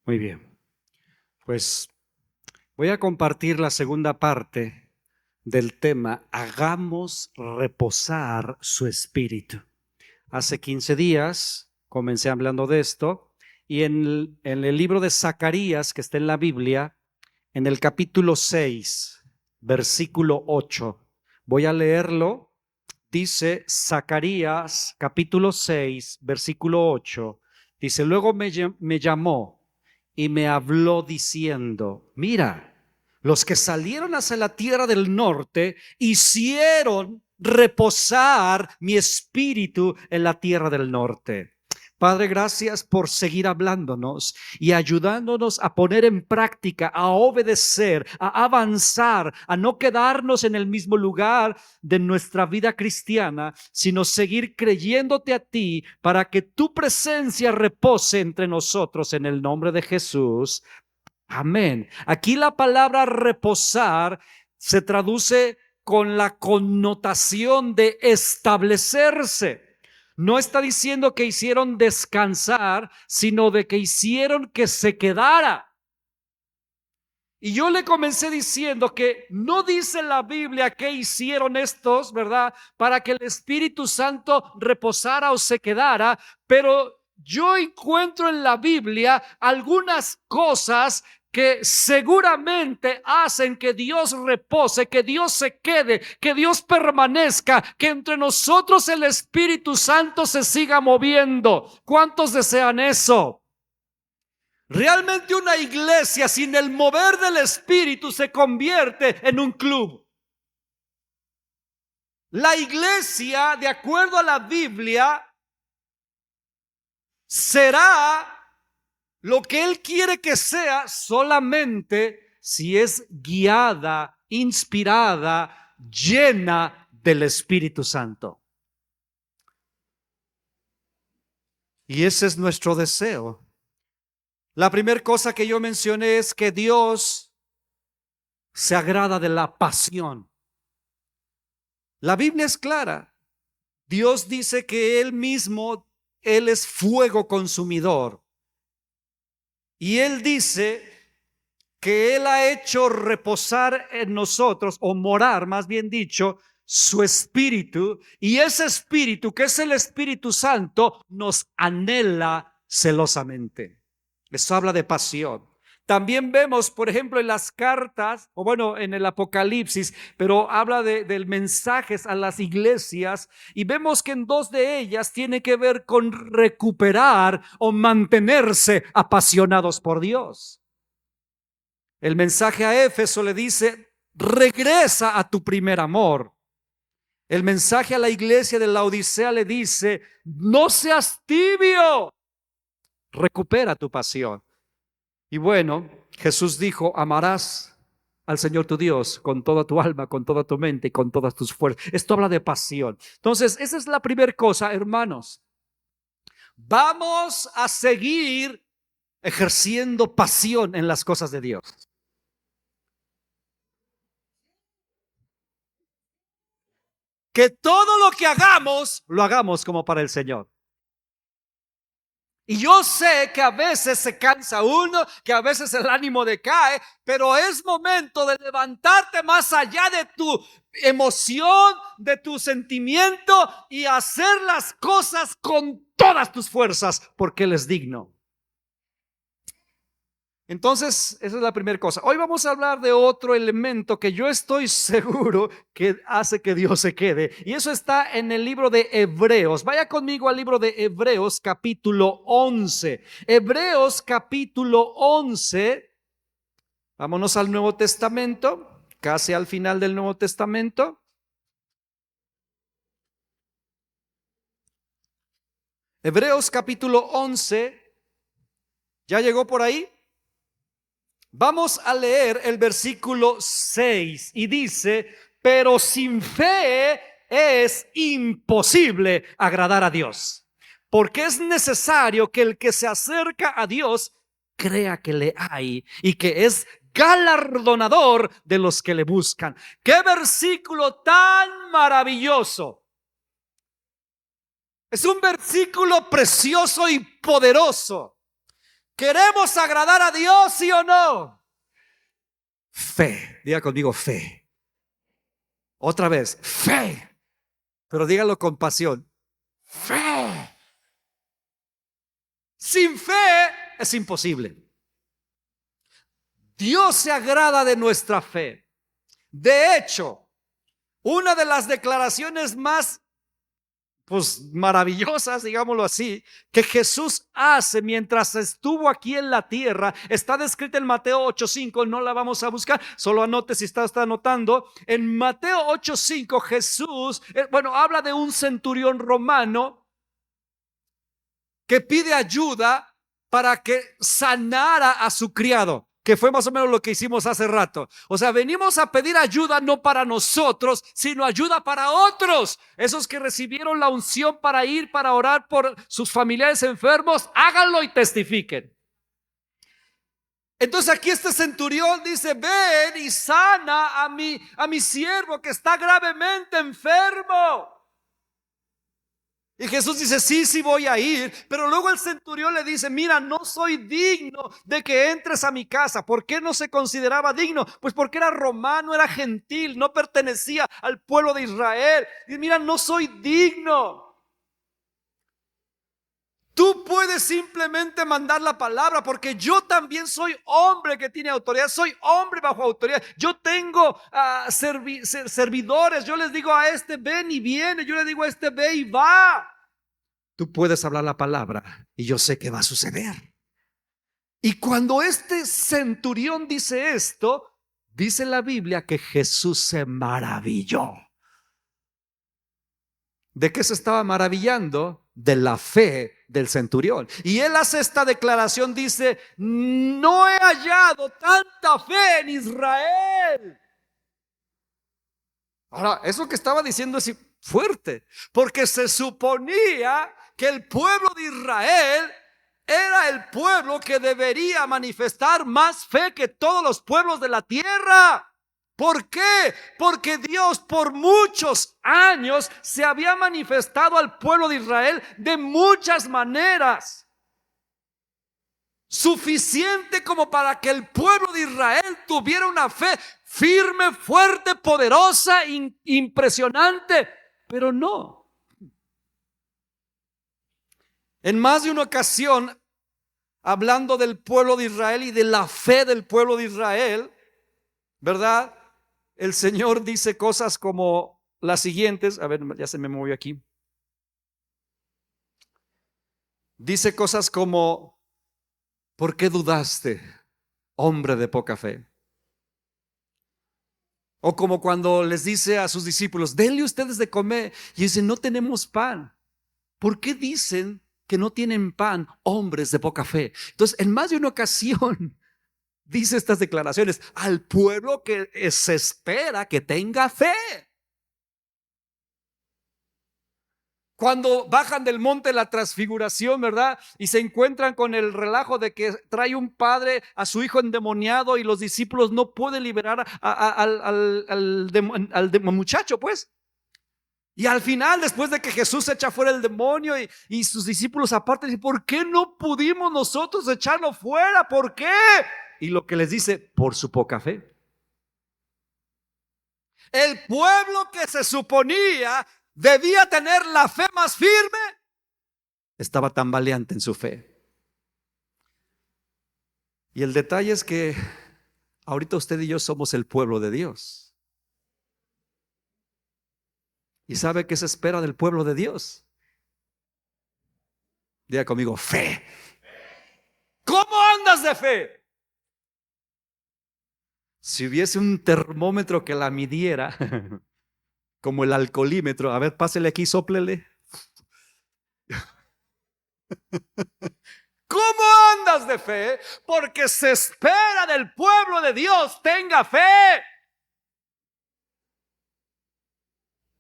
Muy bien, pues voy a compartir la segunda parte del tema, hagamos reposar su espíritu. Hace 15 días comencé hablando de esto y en el libro de Zacarías, que está en la Biblia, en el capítulo 6, versículo 8, voy a leerlo. Dice Zacarías capítulo 6, versículo 8, dice, luego me llamó y me habló diciendo, mira, los que salieron hacia la tierra del norte hicieron reposar mi espíritu en la tierra del norte. Padre, gracias por seguir hablándonos y ayudándonos a poner en práctica, a obedecer, a avanzar, a no quedarnos en el mismo lugar de nuestra vida cristiana, sino seguir creyéndote a ti para que tu presencia repose entre nosotros en el nombre de Jesús. Amén. Aquí la palabra reposar se traduce con la connotación de establecerse. No está diciendo que hicieron descansar, sino de que hicieron que se quedara. Y yo le comencé diciendo que no dice la Biblia qué hicieron estos, ¿verdad? Para que el Espíritu Santo reposara o se quedara, pero yo encuentro en la Biblia algunas cosas que seguramente hacen que Dios repose, que Dios se quede, que Dios permanezca, que entre nosotros el Espíritu Santo se siga moviendo. ¿Cuántos desean eso? Realmente una iglesia sin el mover del Espíritu se convierte en un club. La iglesia, de acuerdo a la Biblia, será lo que Él quiere que sea solamente si es guiada, inspirada, llena del Espíritu Santo. Y ese es nuestro deseo. La primera cosa que yo mencioné es que Dios se agrada de la pasión. La Biblia es clara. Dios dice que Él mismo, Él es fuego consumidor. Y Él dice que Él ha hecho reposar en nosotros, o morar, más bien dicho, su espíritu. Y ese espíritu, que es el Espíritu Santo, nos anhela celosamente. Eso habla de pasión. También vemos, por ejemplo, en las cartas, o bueno, en el Apocalipsis, pero habla de mensajes a las iglesias, y vemos que en dos de ellas tiene que ver con recuperar o mantenerse apasionados por Dios. El mensaje a Éfeso le dice, regresa a tu primer amor. El mensaje a la iglesia de la Odisea le dice, no seas tibio, recupera tu pasión. Y bueno, Jesús dijo, amarás al Señor tu Dios con toda tu alma, con toda tu mente y con todas tus fuerzas. Esto habla de pasión. Entonces, esa es la primera cosa, hermanos. Vamos a seguir ejerciendo pasión en las cosas de Dios. Que todo lo que hagamos, lo hagamos como para el Señor. Y yo sé que a veces se cansa uno, que a veces el ánimo decae, pero es momento de levantarte más allá de tu emoción, de tu sentimiento, y hacer las cosas con todas tus fuerzas, porque Él es digno. Entonces, esa es la primera cosa. Hoy vamos a hablar de otro elemento que yo estoy seguro que hace que Dios se quede. Y eso está en el libro de Hebreos. Vaya conmigo al libro de Hebreos capítulo 11. Hebreos capítulo 11. Vámonos al Nuevo Testamento, casi al final del Nuevo Testamento. Hebreos capítulo 11. ¿Ya llegó por ahí? Vamos a leer el versículo 6 y dice, pero sin fe es imposible agradar a Dios, porque es necesario que el que se acerca a Dios crea que le hay y que es galardonador de los que le buscan. ¡Qué versículo tan maravilloso! Es un versículo precioso y poderoso. ¿Queremos agradar a Dios, sí o no? Fe. Diga conmigo, fe. Otra vez, fe. Pero dígalo con pasión. Fe. Sin fe es imposible. Dios se agrada de nuestra fe. De hecho, una de las declaraciones más maravillosas, digámoslo así, que Jesús hace mientras estuvo aquí en la tierra, está descrita en Mateo 8:5, no la vamos a buscar, solo anote si está anotando. En Mateo 8:5 Jesús, habla de un centurión romano que pide ayuda para que sanara a su criado, que fue más o menos lo que hicimos hace rato. O sea, venimos a pedir ayuda no para nosotros, sino ayuda para otros. Esos que recibieron la unción para ir, para orar por sus familiares enfermos, háganlo y testifiquen. Entonces aquí este centurión dice: ven y sana a mi siervo que está gravemente enfermo. Y Jesús dice: sí voy a ir. Pero luego el centurión le dice: mira, no soy digno de que entres a mi casa. ¿Por qué no se consideraba digno? Pues porque era romano, era gentil, no pertenecía al pueblo de Israel. Y mira, no soy digno. Tú puedes simplemente mandar la palabra, porque yo también soy hombre que tiene autoridad, soy hombre bajo autoridad. Yo tengo servidores, yo les digo a este ven y viene, yo le digo a este ve y va. Tú puedes hablar la palabra y yo sé que va a suceder. Y cuando este centurión dice esto, dice la Biblia que Jesús se maravilló. ¿De qué se estaba maravillando? De la fe del centurión. Y él hace esta declaración, dice: no he hallado tanta fe en Israel. Ahora, eso que estaba diciendo es fuerte, porque se suponía que el pueblo de Israel era el pueblo que debería manifestar más fe que todos los pueblos de la tierra. ¿Por qué? Porque Dios por muchos años se había manifestado al pueblo de Israel de muchas maneras, suficiente como para que el pueblo de Israel tuviera una fe firme, fuerte, poderosa, impresionante. Pero no. En más de una ocasión, hablando del pueblo de Israel y de la fe del pueblo de Israel, ¿verdad? El Señor dice cosas como las siguientes. A ver, ya se me movió aquí. Dice cosas como: ¿por qué dudaste, hombre de poca fe? O como cuando les dice a sus discípulos: denle ustedes de comer. Y dicen: no tenemos pan. ¿Por qué dicen que no tienen pan, hombres de poca fe? Entonces, en más de una ocasión dice estas declaraciones al pueblo que se espera que tenga fe. Cuando bajan del monte de la transfiguración, ¿verdad? Y se encuentran con el relajo de que trae un padre a su hijo endemoniado y los discípulos no pueden liberar al muchacho, pues. Y al final, después de que Jesús echa fuera el demonio y sus discípulos aparte, dicen: ¿por qué no pudimos nosotros echarlo fuera? ¿Por qué? Y lo que les dice: por su poca fe. El pueblo que se suponía debía tener la fe más firme, estaba tambaleante en su fe. Y el detalle es que ahorita usted y yo somos el pueblo de Dios. ¿Y sabe qué se espera del pueblo de Dios? Diga conmigo: fe. ¿Cómo andas de fe? Si hubiese un termómetro que la midiera, como el alcoholímetro, a ver, pásele aquí, sóplele. ¿Cómo andas de fe? Porque se espera del pueblo de Dios tenga fe.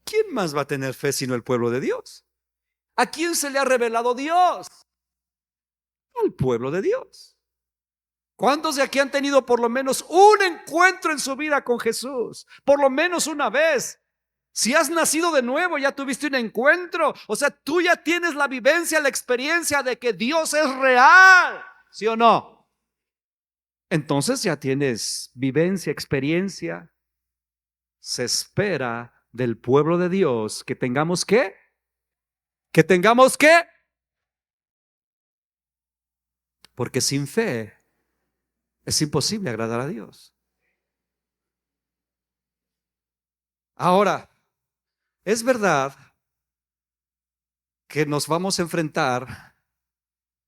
¿Quién más va a tener fe sino el pueblo de Dios? ¿A quién se le ha revelado Dios? Al pueblo de Dios. ¿Cuántos de aquí han tenido por lo menos un encuentro en su vida con Jesús? Por lo menos una vez. Si has nacido de nuevo, ya tuviste un encuentro. O sea, tú ya tienes la vivencia, la experiencia de que Dios es real. ¿Sí o no? Entonces ya tienes vivencia, experiencia. Se espera del pueblo de Dios que tengamos que tengamos que, porque sin fe es imposible agradar a Dios. Ahora, es verdad que nos vamos a enfrentar,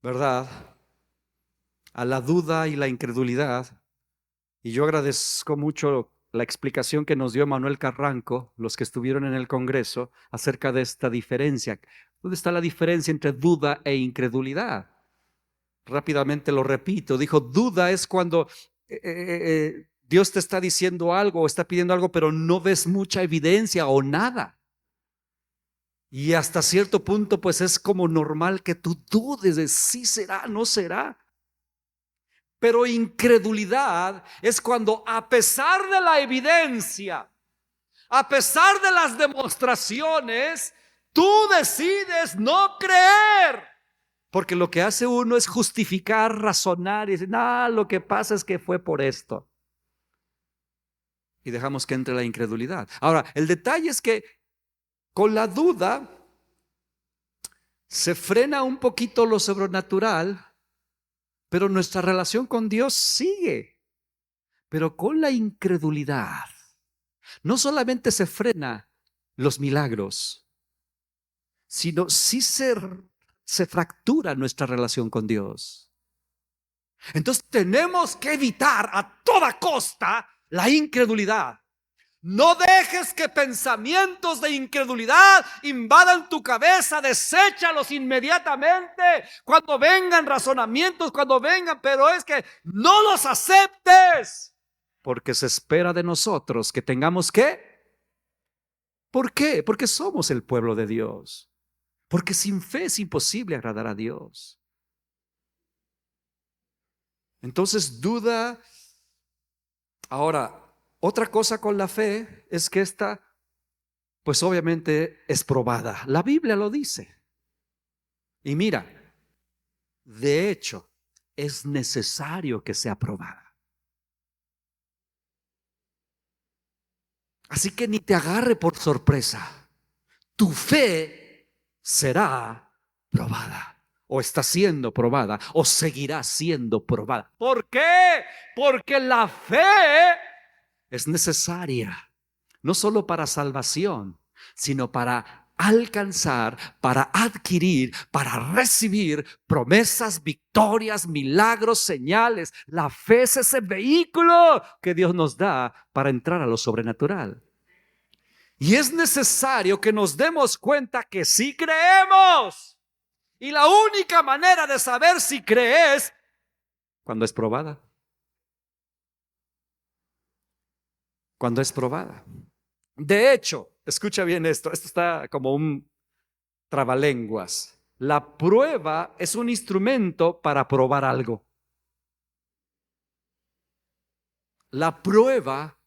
¿verdad?, a la duda y la incredulidad. Y yo agradezco mucho la explicación que nos dio Manuel Carranco, los que estuvieron en el Congreso, acerca de esta diferencia. ¿Dónde está la diferencia entre duda e incredulidad? Rápidamente lo repito, dijo, duda es cuando Dios te está diciendo algo o está pidiendo algo, pero no ves mucha evidencia o nada. Y hasta cierto punto, pues es como normal que tú dudes de si será, no será. Pero incredulidad es cuando a pesar de la evidencia, a pesar de las demostraciones, tú decides no creer. Porque lo que hace uno es justificar, razonar y decir, no, lo que pasa es que fue por esto. Y dejamos que entre la incredulidad. Ahora, el detalle es que con la duda se frena un poquito lo sobrenatural, pero nuestra relación con Dios sigue. Pero con la incredulidad, no solamente se frena los milagros, sino sí se fractura nuestra relación con Dios. Entonces tenemos que evitar a toda costa la incredulidad. No dejes que pensamientos de incredulidad invadan tu cabeza, deséchalos inmediatamente cuando vengan razonamientos, cuando vengan, pero es que no los aceptes, porque se espera de nosotros que tengamos que. ¿Por qué? Porque somos el pueblo de Dios, porque sin fe es imposible agradar a Dios. Entonces duda. Ahora, otra cosa con la fe es que esta, pues obviamente es probada. La Biblia lo dice. Y mira, de hecho, es necesario que sea probada. Así que ni te agarre por sorpresa. Tu fe será probada. O está siendo probada. O seguirá siendo probada. ¿Por qué? Porque la fe es necesaria. No solo para salvación, sino para alcanzar, para adquirir, para recibir promesas, victorias, milagros, señales. La fe es ese vehículo que Dios nos da para entrar a lo sobrenatural. Y es necesario que nos demos cuenta que sí creemos. Y la única manera de saber si crees cuando es probada. Cuando es probada. De hecho, escucha bien esto está como un trabalenguas. La prueba es un instrumento para probar algo. La prueba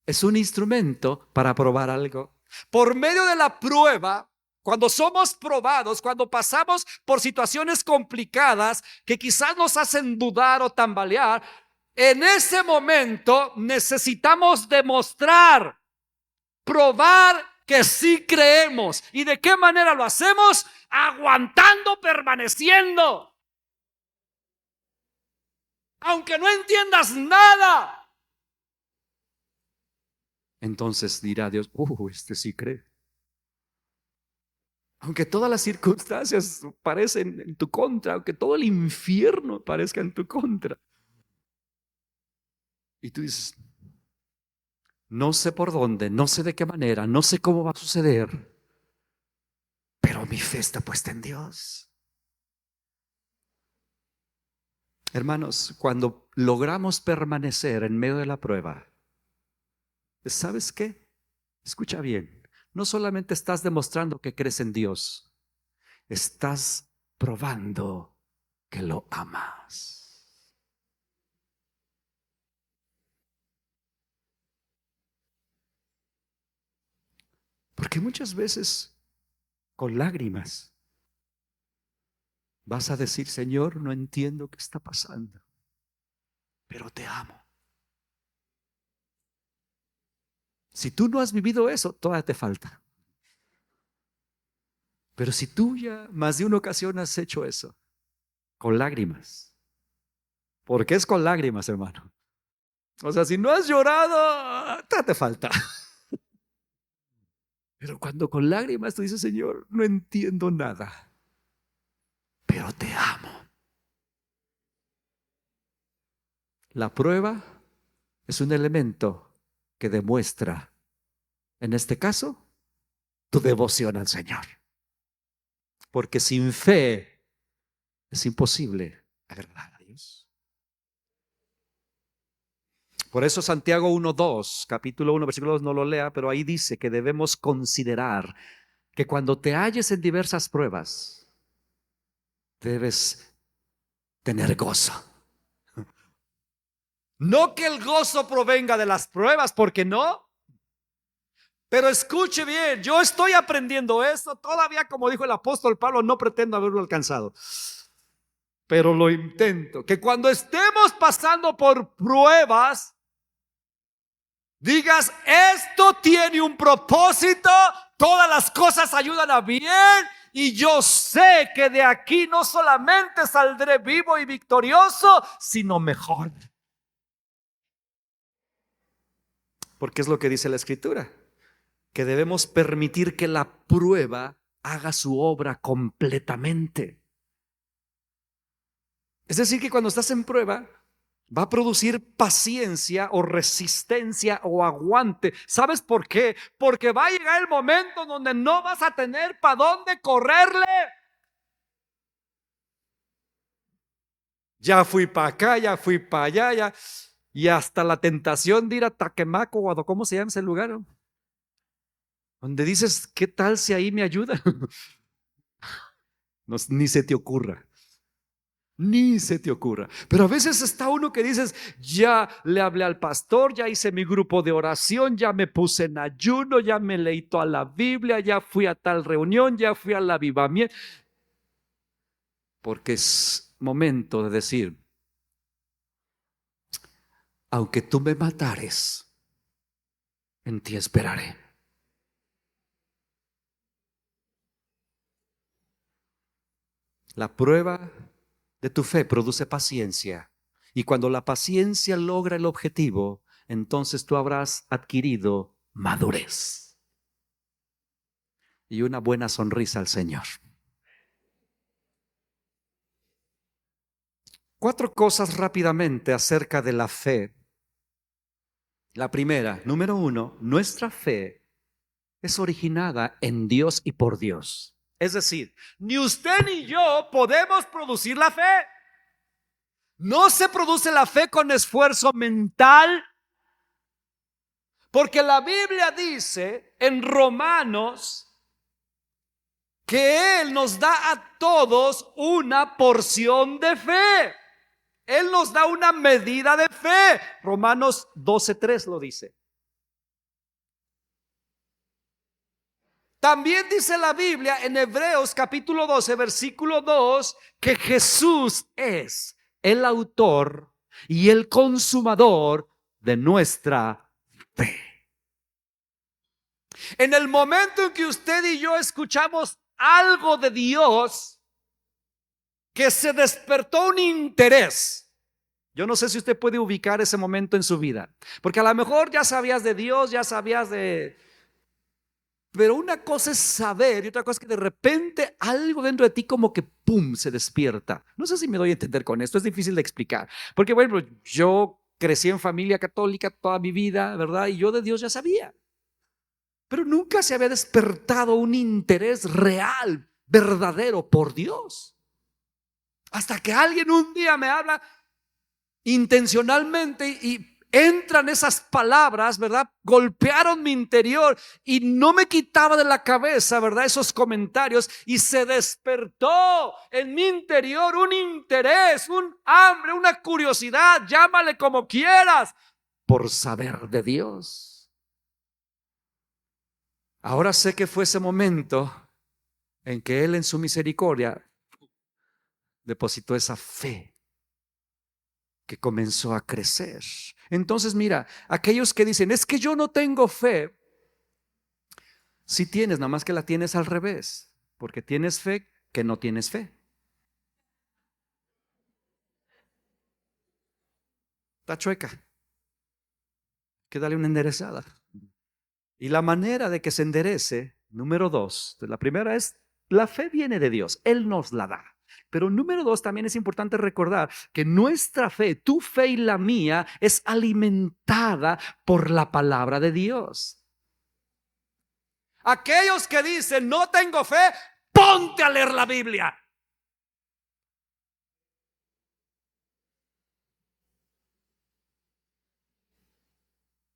es un instrumento para probar algo. Por medio de la prueba, cuando somos probados, cuando pasamos por situaciones complicadas que quizás nos hacen dudar o tambalear, en ese momento necesitamos demostrar, probar que sí creemos. ¿Y de qué manera lo hacemos? Aguantando, permaneciendo. Aunque no entiendas nada. Entonces dirá Dios, este sí cree. Aunque todas las circunstancias parecen en tu contra, aunque todo el infierno parezca en tu contra. Y tú dices, no sé por dónde, no sé de qué manera, no sé cómo va a suceder, pero mi fe está puesta en Dios. Hermanos, cuando logramos permanecer en medio de la prueba, ¿sabes qué? Escucha bien, no solamente estás demostrando que crees en Dios, estás probando que lo amas. Porque muchas veces con lágrimas Vas a decir, Señor, no entiendo qué está pasando, pero te amo. Si tú no has vivido eso, todavía te falta. Pero si tú ya más de una ocasión has hecho eso, con lágrimas, porque es con lágrimas, hermano. O sea, si no has llorado, todavía te falta. Pero cuando con lágrimas tú dices, Señor, no entiendo nada, pero te amo. La prueba es un elemento que demuestra, en este caso, tu devoción al Señor. Porque sin fe es imposible agradar a Dios. Por eso Santiago 1:2, capítulo 1, versículo 2, no lo lea, pero ahí dice que debemos considerar que cuando te halles en diversas pruebas, debes tener gozo. No que el gozo provenga de las pruebas, porque no. Pero escuche bien, yo estoy aprendiendo esto. Todavía, como dijo el apóstol Pablo, no pretendo haberlo alcanzado. Pero lo intento. Que cuando estemos pasando por pruebas, digas, esto tiene un propósito, todas las cosas ayudan a bien y yo sé que de aquí no solamente saldré vivo y victorioso, sino mejor. Porque es lo que dice la Escritura, que debemos permitir que la prueba haga su obra completamente. Es decir, que cuando estás en prueba, va a producir paciencia o resistencia o aguante. ¿Sabes por qué? Porque va a llegar el momento donde no vas a tener para dónde correrle. Ya fui para acá, ya fui para allá, ya. Y hasta la tentación de ir a Taquemaco o a ¿cómo se llama ese lugar? Donde dices, ¿qué tal si ahí me ayuda? No, ni se te ocurra. Ni se te ocurra. Pero a veces está uno que dices, ya le hablé al pastor, ya hice mi grupo de oración, ya me puse en ayuno, ya me leí toda la Biblia, ya fui a tal reunión, ya fui al avivamiento. Porque es momento de decir, aunque tú me matares, en ti esperaré. La prueba de tu fe produce paciencia. Y cuando la paciencia logra el objetivo, entonces tú habrás adquirido madurez y una buena sonrisa al Señor. 4 cosas rápidamente acerca de la fe. La primera, número 1, nuestra fe es originada en Dios y por Dios. Es decir, ni usted ni yo podemos producir la fe. No se produce la fe con esfuerzo mental, porque la Biblia dice en Romanos que Él nos da a todos una porción de fe. Él nos da una medida de fe. Romanos 12:3 lo dice. También dice la Biblia en Hebreos capítulo 12, versículo 2, que Jesús es el autor y el consumador de nuestra fe. En el momento en que usted y yo escuchamos algo de Dios, que se despertó un interés. Yo no sé si usted puede ubicar ese momento en su vida, porque a lo mejor ya sabías de Dios, ya sabías de... Pero una cosa es saber y otra cosa es que de repente algo dentro de ti como que pum, se despierta. No sé si me doy a entender con esto, es difícil de explicar. Porque bueno, yo crecí en familia católica toda mi vida, ¿verdad? Y yo de Dios ya sabía. Pero nunca se había despertado un interés real, verdadero por Dios. Hasta que alguien un día me habla intencionalmente y entran esas palabras, ¿verdad? Golpearon mi interior y no me quitaba de la cabeza, ¿verdad? Esos comentarios y se despertó en mi interior un interés, un hambre, una curiosidad, llámale como quieras, por saber de Dios. Ahora sé que fue ese momento en que Él en su misericordia depositó esa fe que comenzó a crecer. Entonces, mira, aquellos que dicen, es que yo no tengo fe, si tienes, nada más que la tienes al revés, porque tienes fe que no tienes fe. Está chueca, hay que darle una enderezada. Y la manera de que se enderece, número dos, la primera es, la fe viene de Dios, Él nos la da. Pero número dos, también es importante recordar que nuestra fe, tu fe y la mía, es alimentada por la palabra de Dios. Aquellos que dicen, no tengo fe, ponte a leer la Biblia.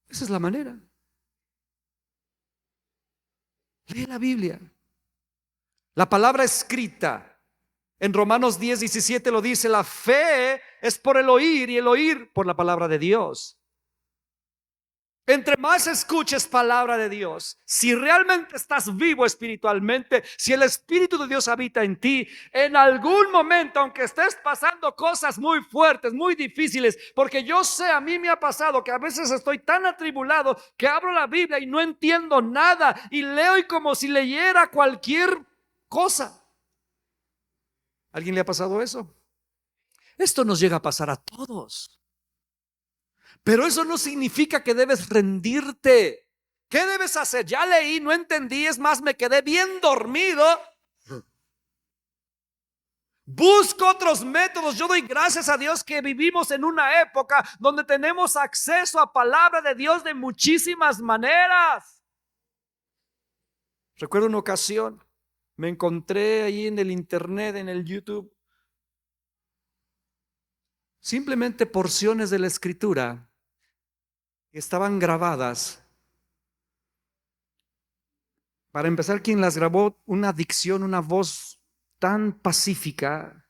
Esa es la manera. Lee la Biblia. La palabra escrita. En Romanos 10:17 lo dice, la fe es por el oír y el oír por la palabra de Dios. Entre más escuches palabra de Dios, si realmente estás vivo espiritualmente, si el Espíritu de Dios habita en ti, en algún momento, aunque estés pasando cosas muy fuertes, muy difíciles, porque yo sé, a mí me ha pasado que a veces estoy tan atribulado que abro la Biblia y no entiendo nada y leo y como si leyera cualquier cosa. ¿Alguien le ha pasado eso? Esto nos llega a pasar a todos. Pero eso no significa que debes rendirte. ¿Qué debes hacer? Ya leí, no entendí, es más, me quedé bien dormido. Busco otros métodos. Yo doy gracias a Dios que vivimos en una época donde tenemos acceso a palabra de Dios de muchísimas maneras. Recuerdo una ocasión, me encontré ahí en el internet, en el YouTube, simplemente porciones de la escritura que estaban grabadas. Para empezar, quien las grabó, una dicción, una voz tan pacífica,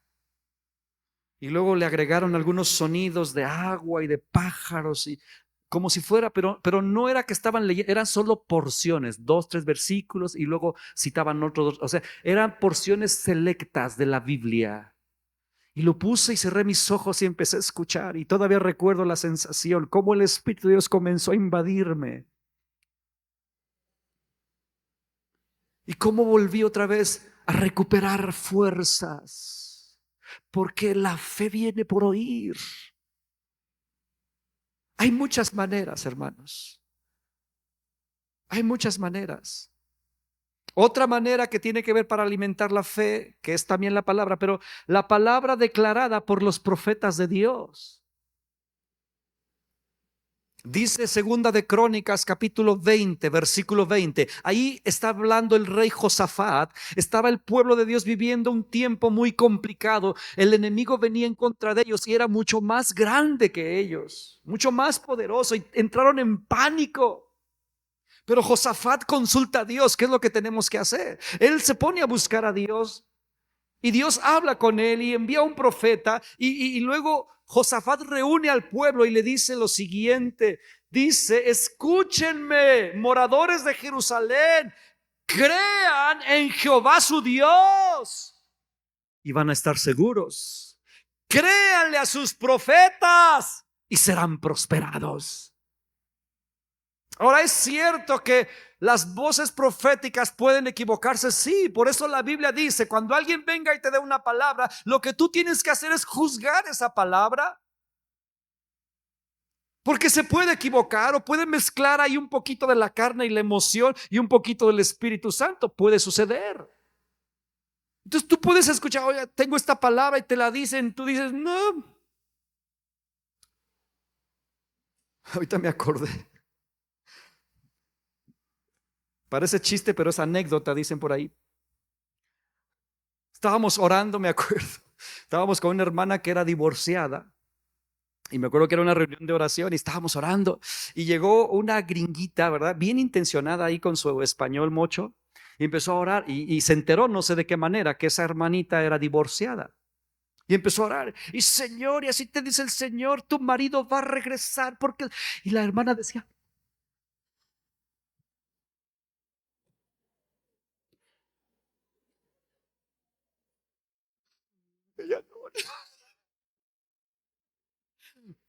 y luego le agregaron algunos sonidos de agua y de pájaros, y como si fuera, pero no era que estaban leyendo, eran solo porciones, 2, 3 versículos, y luego citaban otros, o sea, eran porciones selectas de la Biblia. Y lo puse y cerré mis ojos y empecé a escuchar, y todavía recuerdo la sensación, cómo el Espíritu de Dios comenzó a invadirme. Y cómo volví otra vez a recuperar fuerzas. Porque la fe viene por oír. Hay muchas maneras, hermanos. Hay muchas maneras. Otra manera que tiene que ver para alimentar la fe, que es también la palabra, pero la palabra declarada por los profetas de Dios. Dice segunda de Crónicas capítulo 20 versículo 20. Ahí está hablando el rey Josafat. Estaba el pueblo de Dios viviendo un tiempo muy complicado. El enemigo venía en contra de ellos y era mucho más grande que ellos, mucho más poderoso, y entraron en pánico. Pero Josafat consulta a Dios, ¿qué es lo que tenemos que hacer? Él se pone a buscar a Dios. Y Dios habla con él y envía un profeta, y luego Josafat reúne al pueblo y le dice lo siguiente. Dice, escúchenme, moradores de Jerusalén, crean en Jehová su Dios y van a estar seguros. Créanle a sus profetas y serán prosperados. Ahora, es cierto que las voces proféticas pueden equivocarse, sí, por eso la Biblia dice, cuando alguien venga y te dé una palabra, lo que tú tienes que hacer es juzgar esa palabra, porque se puede equivocar o puede mezclar ahí un poquito de la carne y la emoción y un poquito del Espíritu Santo, puede suceder. Entonces tú puedes escuchar, oye, tengo esta palabra y te la dicen, tú dices, no. Ahorita me acordé. Parece chiste, pero es anécdota, dicen por ahí. Estábamos orando, me acuerdo. Estábamos con una hermana que era divorciada. Y me acuerdo que era una reunión de oración y estábamos orando. Y llegó una gringuita, ¿verdad? Bien intencionada ahí con su español mocho. Y empezó a orar y se enteró, no sé de qué manera, que esa hermanita era divorciada. Y empezó a orar. Y Señor, y así te dice el Señor, tu marido va a regresar porque... Y la hermana decía, ella no.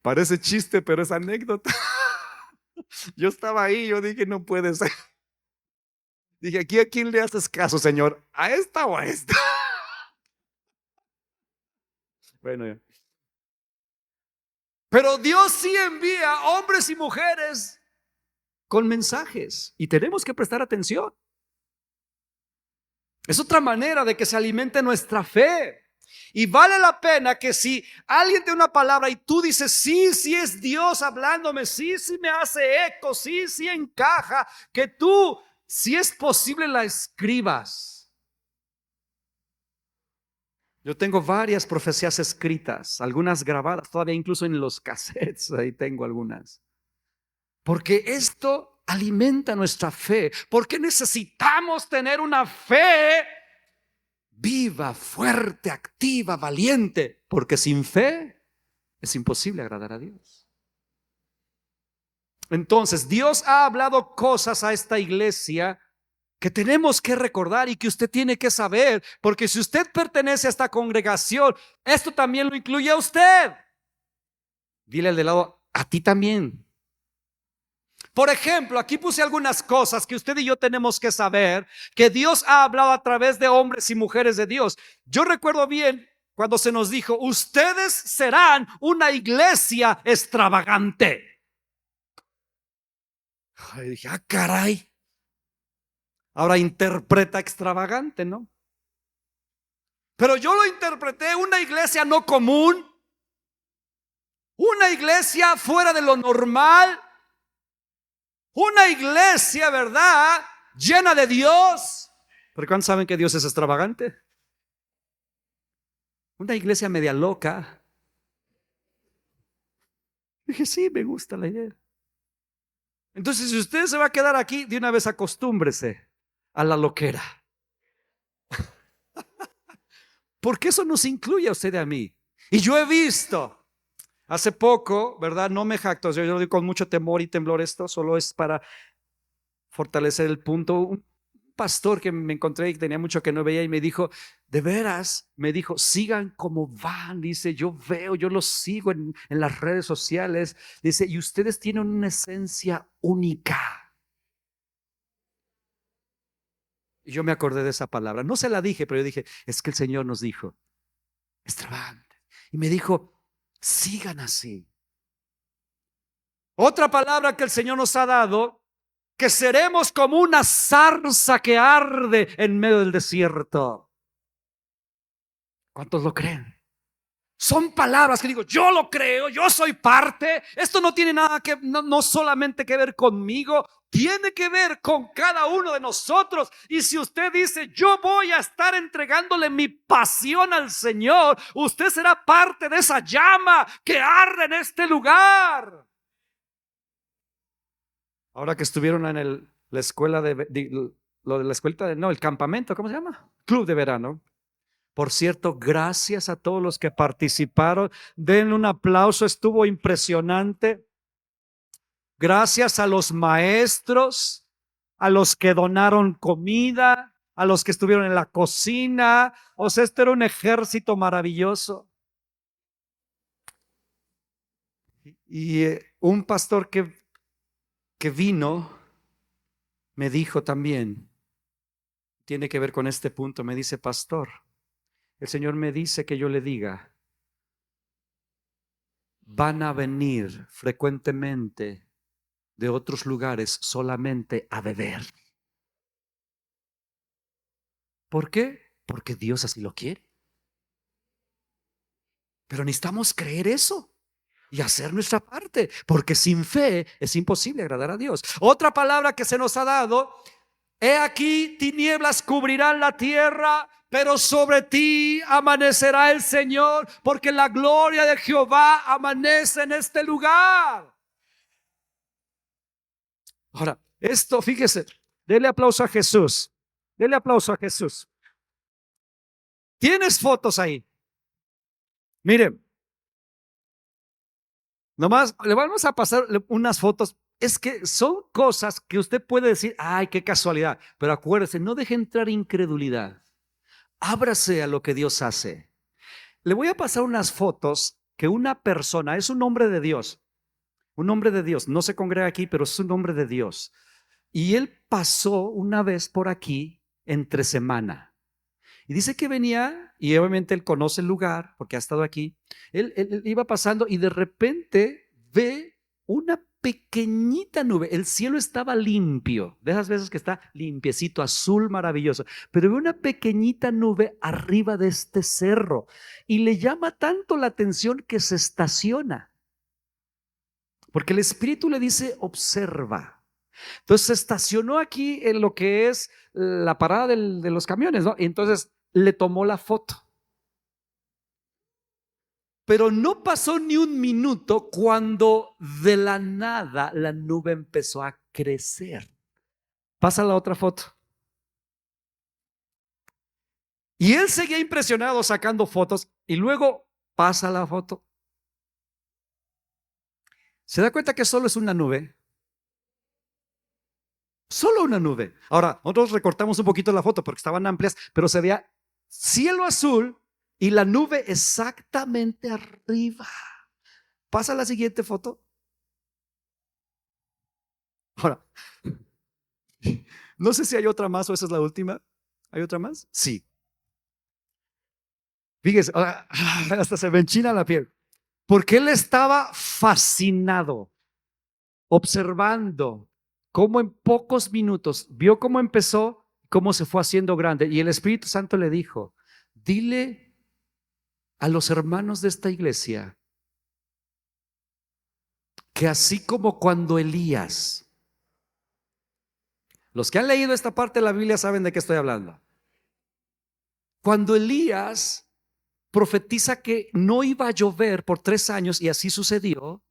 Parece chiste, pero es anécdota. Yo estaba ahí, yo dije, no puede ser. Dije, ¿aquí a quién le haces caso, Señor? ¿A esta o a esta? Bueno, ya. Pero Dios sí envía hombres y mujeres con mensajes y tenemos que prestar atención. Es otra manera de que se alimente nuestra fe. Y vale la pena que si alguien tiene una palabra y tú dices, sí, sí es Dios hablándome, sí, sí me hace eco, sí, sí encaja, que tú, si es posible, la escribas. Yo tengo varias profecías escritas, algunas grabadas, todavía incluso en los cassettes, ahí tengo algunas. Porque esto alimenta nuestra fe, porque necesitamos tener una fe viva, fuerte, activa, valiente, porque sin fe es imposible agradar a Dios. Entonces, Dios ha hablado cosas a esta iglesia que tenemos que recordar y que usted tiene que saber, porque si usted pertenece a esta congregación, esto también lo incluye a usted. Dile al de lado, a ti también. Por ejemplo, aquí puse algunas cosas que usted y yo tenemos que saber, que Dios ha hablado a través de hombres y mujeres de Dios. Yo recuerdo bien cuando se nos dijo, ustedes serán una iglesia extravagante. Y dije, ah, caray. Ahora interpreta extravagante, ¿no? Pero yo lo interpreté una iglesia no común, una iglesia fuera de lo normal, una iglesia, ¿verdad?, llena de Dios. ¿Pero cuántos saben que Dios es extravagante? Una iglesia media loca. Dije, sí, me gusta la idea. Entonces, si usted se va a quedar aquí, de una vez acostúmbrese a la loquera. Porque eso nos incluye a usted y a mí. Y yo he visto, hace poco, ¿verdad? No me jacto, yo lo digo con mucho temor y temblor esto, solo es para fortalecer el punto. Un pastor que me encontré y tenía mucho que no veía y me dijo, de veras, me dijo, sigan como van, dice, yo veo, yo los sigo en las redes sociales, dice, y ustedes tienen una esencia única. Y yo me acordé de esa palabra, no se la dije, pero yo dije, es que el Señor nos dijo, extravagante. Y me dijo, sigan así. Otra palabra que el Señor nos ha dado, que seremos como una zarza que arde en medio del desierto. ¿Cuántos lo creen? Son palabras que digo, yo lo creo, yo soy parte. Esto no tiene nada que, no solamente que ver conmigo, tiene que ver con cada uno de nosotros. Y si usted dice, yo voy a estar entregándole mi pasión al Señor, usted será parte de esa llama que arde en este lugar. Ahora que estuvieron en la escuela lo de la escuela, no, el campamento, ¿cómo se llama? Club de verano. Por cierto, gracias a todos los que participaron. Den un aplauso, estuvo impresionante. Gracias a los maestros, a los que donaron comida, a los que estuvieron en la cocina. O sea, este era un ejército maravilloso. Y un pastor que vino me dijo también, tiene que ver con este punto, me dice, pastor, el Señor me dice que yo le diga, van a venir frecuentemente de otros lugares solamente a beber. ¿Por qué? Porque Dios así lo quiere. Pero necesitamos creer eso y hacer nuestra parte, porque sin fe es imposible agradar a Dios. Otra palabra que se nos ha dado, he aquí tinieblas cubrirán la tierra, pero sobre ti amanecerá el Señor, porque la gloria de Jehová amanece en este lugar. Ahora, esto, fíjese, dele aplauso a Jesús. Dele aplauso a Jesús. ¿Tienes fotos ahí? Miren, nomás le vamos a pasar unas fotos. Es que son cosas que usted puede decir, ay, qué casualidad. Pero acuérdese, no deje entrar incredulidad. Ábrase a lo que Dios hace. Le voy a pasar unas fotos que una persona, es un hombre de Dios, no se congrega aquí, pero es un hombre de Dios. Y él pasó una vez por aquí entre semana. Y dice que venía, y obviamente él conoce el lugar, porque ha estado aquí. Él iba pasando y de repente ve una pequeñita nube. El cielo estaba limpio, de esas veces que está limpiecito, azul, maravilloso. Pero ve una pequeñita nube arriba de este cerro. Y le llama tanto la atención que se estaciona. Porque el Espíritu le dice, observa. Entonces se estacionó aquí en lo que es la parada de los camiones, ¿no? Y entonces le tomó la foto. Pero no pasó ni un minuto cuando de la nada la nube empezó a crecer. Pasa la otra foto. Y él seguía impresionado sacando fotos y luego pasa la foto. ¿Se da cuenta que solo es una nube? Solo una nube. Ahora, nosotros recortamos un poquito la foto porque estaban amplias, pero se veía cielo azul y la nube exactamente arriba. Pasa la siguiente foto. Ahora, no sé si hay otra más o esa es la última. ¿Hay otra más? Sí. Fíjese, hasta se me enchina la piel. Porque él estaba fascinado, observando cómo en pocos minutos vio cómo empezó, cómo se fue haciendo grande. Y el Espíritu Santo le dijo, dile a los hermanos de esta iglesia que así como cuando Elías, los que han leído esta parte de la Biblia saben de qué estoy hablando. Cuando Elías profetiza que no iba a llover por 3 años y así sucedió.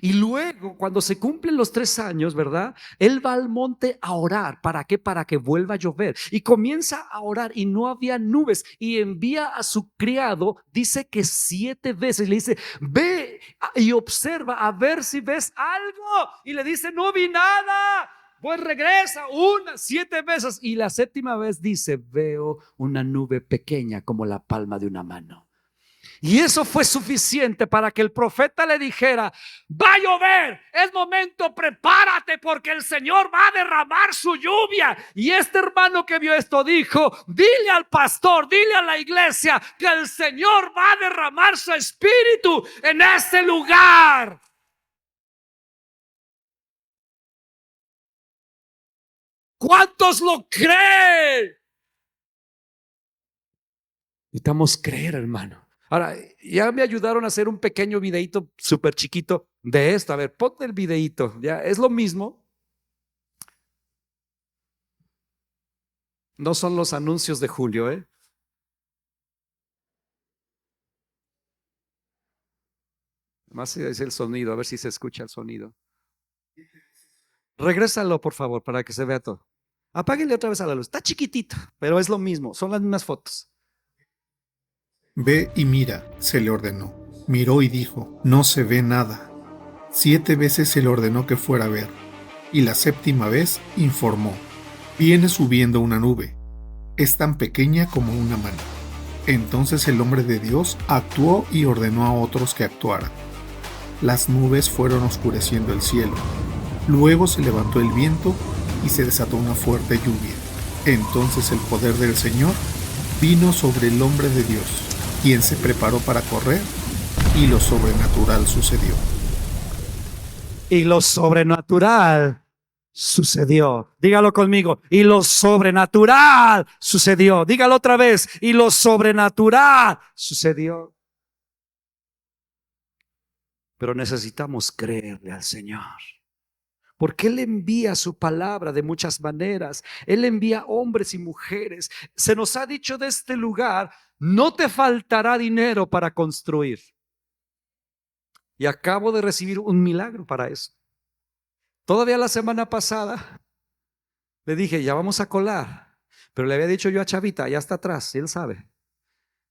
Y luego, cuando se cumplen los 3 años, ¿verdad? Él va al monte a orar. ¿Para qué? Para que vuelva a llover. Y comienza a orar y no había nubes. Y envía a su criado, dice que 7 veces. Le dice, ve y observa a ver si ves algo. Y le dice, no vi nada. Pues regresa 7 veces. Y la 7ª vez dice, veo una nube pequeña como la palma de una mano. Y eso fue suficiente para que el profeta le dijera, va a llover, es momento, prepárate porque el Señor va a derramar su lluvia. Y este hermano que vio esto dijo, dile al pastor, dile a la iglesia que el Señor va a derramar su espíritu en este lugar. ¿Cuántos lo creen? Necesitamos creer, hermano. Ahora, ya me ayudaron a hacer un pequeño videito súper chiquito de esto. A ver, ponte el videito. Ya es lo mismo. No son los anuncios de Julio, ¿eh? Más es el sonido, a ver si se escucha el sonido. Regrésalo, por favor, para que se vea todo. Apáguenle otra vez a la luz. Está chiquitito, pero es lo mismo. Son las mismas fotos. Ve y mira, se le ordenó. Miró y dijo, no se ve nada. 7 veces se le ordenó que fuera a ver, y la 7ª vez informó, viene subiendo una nube, es tan pequeña como una mano. Entonces el hombre de Dios actuó y ordenó a otros que actuaran. Las nubes fueron oscureciendo el cielo. Luego se levantó el viento y se desató una fuerte lluvia. Entonces el poder del Señor vino sobre el hombre de Dios, quien se preparó para correr, y lo sobrenatural sucedió. Y lo sobrenatural sucedió. Dígalo conmigo. Y lo sobrenatural sucedió. Dígalo otra vez. Y lo sobrenatural sucedió. Pero necesitamos creerle al Señor. Porque Él envía su palabra de muchas maneras. Él envía hombres y mujeres. Se nos ha dicho de este lugar, no te faltará dinero para construir. Y acabo de recibir un milagro para eso. Todavía la semana pasada le dije, ya vamos a colar. Pero le había dicho yo a Chavita, ya está atrás, y él sabe.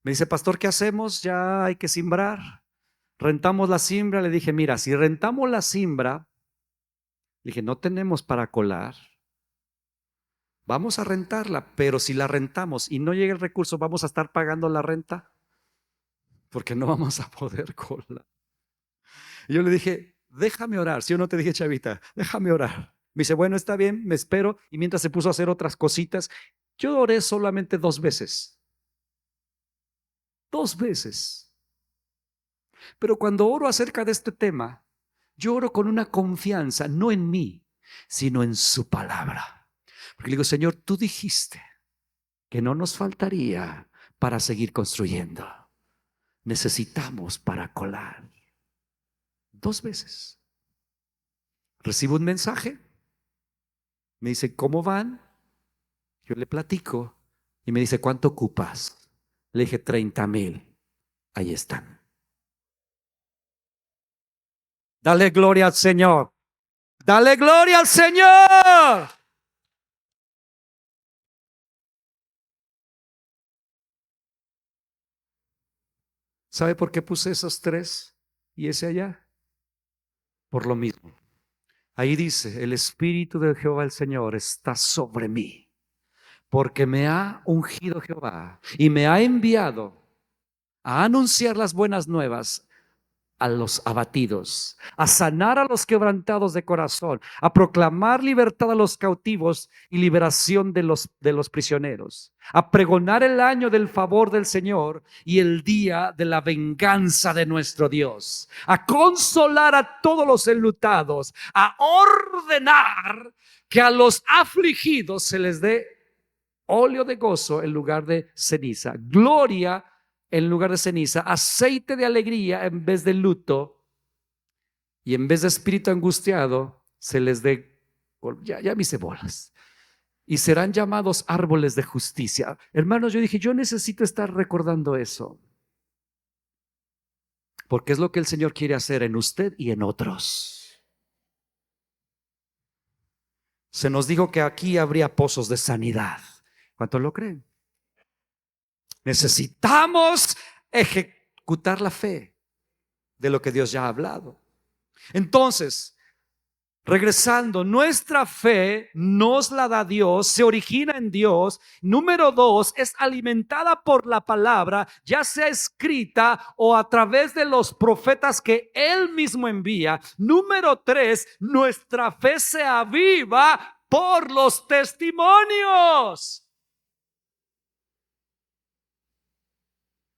Me dice, pastor, ¿qué hacemos? Ya hay que simbrar. Rentamos la siembra. Le dije, mira, si rentamos la siembra, dije, no tenemos para colar. Vamos a rentarla, pero si la rentamos y no llega el recurso, vamos a estar pagando la renta. porque no vamos a poder cola. Y yo le dije, déjame orar. Si yo no te dije, Chavita, déjame orar. Me dice, bueno, está bien, me espero. Y mientras se puso a hacer otras cositas, yo oré solamente 2 veces. 2 veces. Pero cuando oro acerca de este tema, yo oro con una confianza, no en mí, sino en su palabra. Porque le digo, Señor, tú dijiste que no nos faltaría para seguir construyendo. Necesitamos para colar. 2 veces. Recibo un mensaje. Me dice, ¿cómo van? Yo le platico y me dice, ¿cuánto ocupas? Le dije, 30,000. Ahí están. Dale gloria al Señor. Dale gloria al Señor. ¿Sabe por qué puse esos 3 y ese allá? Por lo mismo. Ahí dice, el Espíritu de Jehová el Señor está sobre mí, porque me ha ungido Jehová y me ha enviado a anunciar las buenas nuevas a los abatidos, a sanar a los quebrantados de corazón, a proclamar libertad a los cautivos y liberación de los prisioneros, a pregonar el año del favor del Señor y el día de la venganza de nuestro Dios, a consolar a todos los enlutados, a ordenar que a los afligidos se les dé óleo de gozo en lugar de ceniza, gloria en lugar de ceniza, aceite de alegría en vez de luto, y en vez de espíritu angustiado se les dé, ya me hice bolas, y serán llamados árboles de justicia. Hermanos, yo dije, yo necesito estar recordando eso, porque es lo que el Señor quiere hacer en usted y en otros. Se nos dijo que aquí habría pozos de sanidad. ¿Cuántos lo creen? Necesitamos ejecutar la fe de lo que Dios ya ha hablado. Entonces, regresando, nuestra fe nos la da Dios, se origina en Dios. Número 2, es alimentada por la palabra, ya sea escrita o a través de los profetas que Él mismo envía. Número 3, nuestra fe se aviva por los testimonios.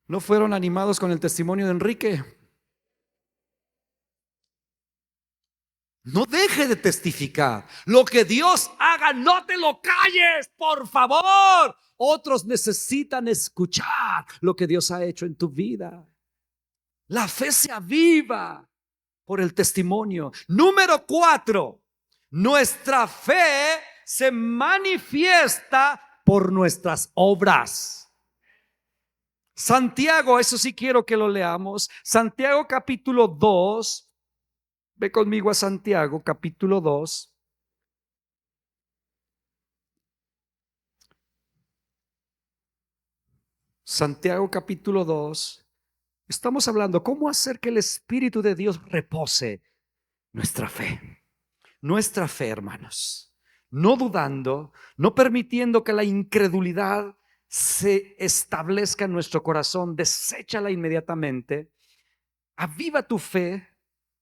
¿No fueron animados con el testimonio de Enrique? No deje de testificar. Lo que Dios haga, no te lo calles, por favor. Otros necesitan escuchar lo que Dios ha hecho en tu vida. La fe se aviva por el testimonio. Número 4, nuestra fe se manifiesta por nuestras obras. Santiago, eso sí quiero que lo leamos. Santiago capítulo 2. Ve conmigo a Santiago capítulo 2. Santiago capítulo 2. Estamos hablando cómo hacer que el Espíritu de Dios repose nuestra fe. Nuestra fe, hermanos. No dudando, no permitiendo que la incredulidad se establezca en nuestro corazón. Deséchala inmediatamente. Aviva tu fe.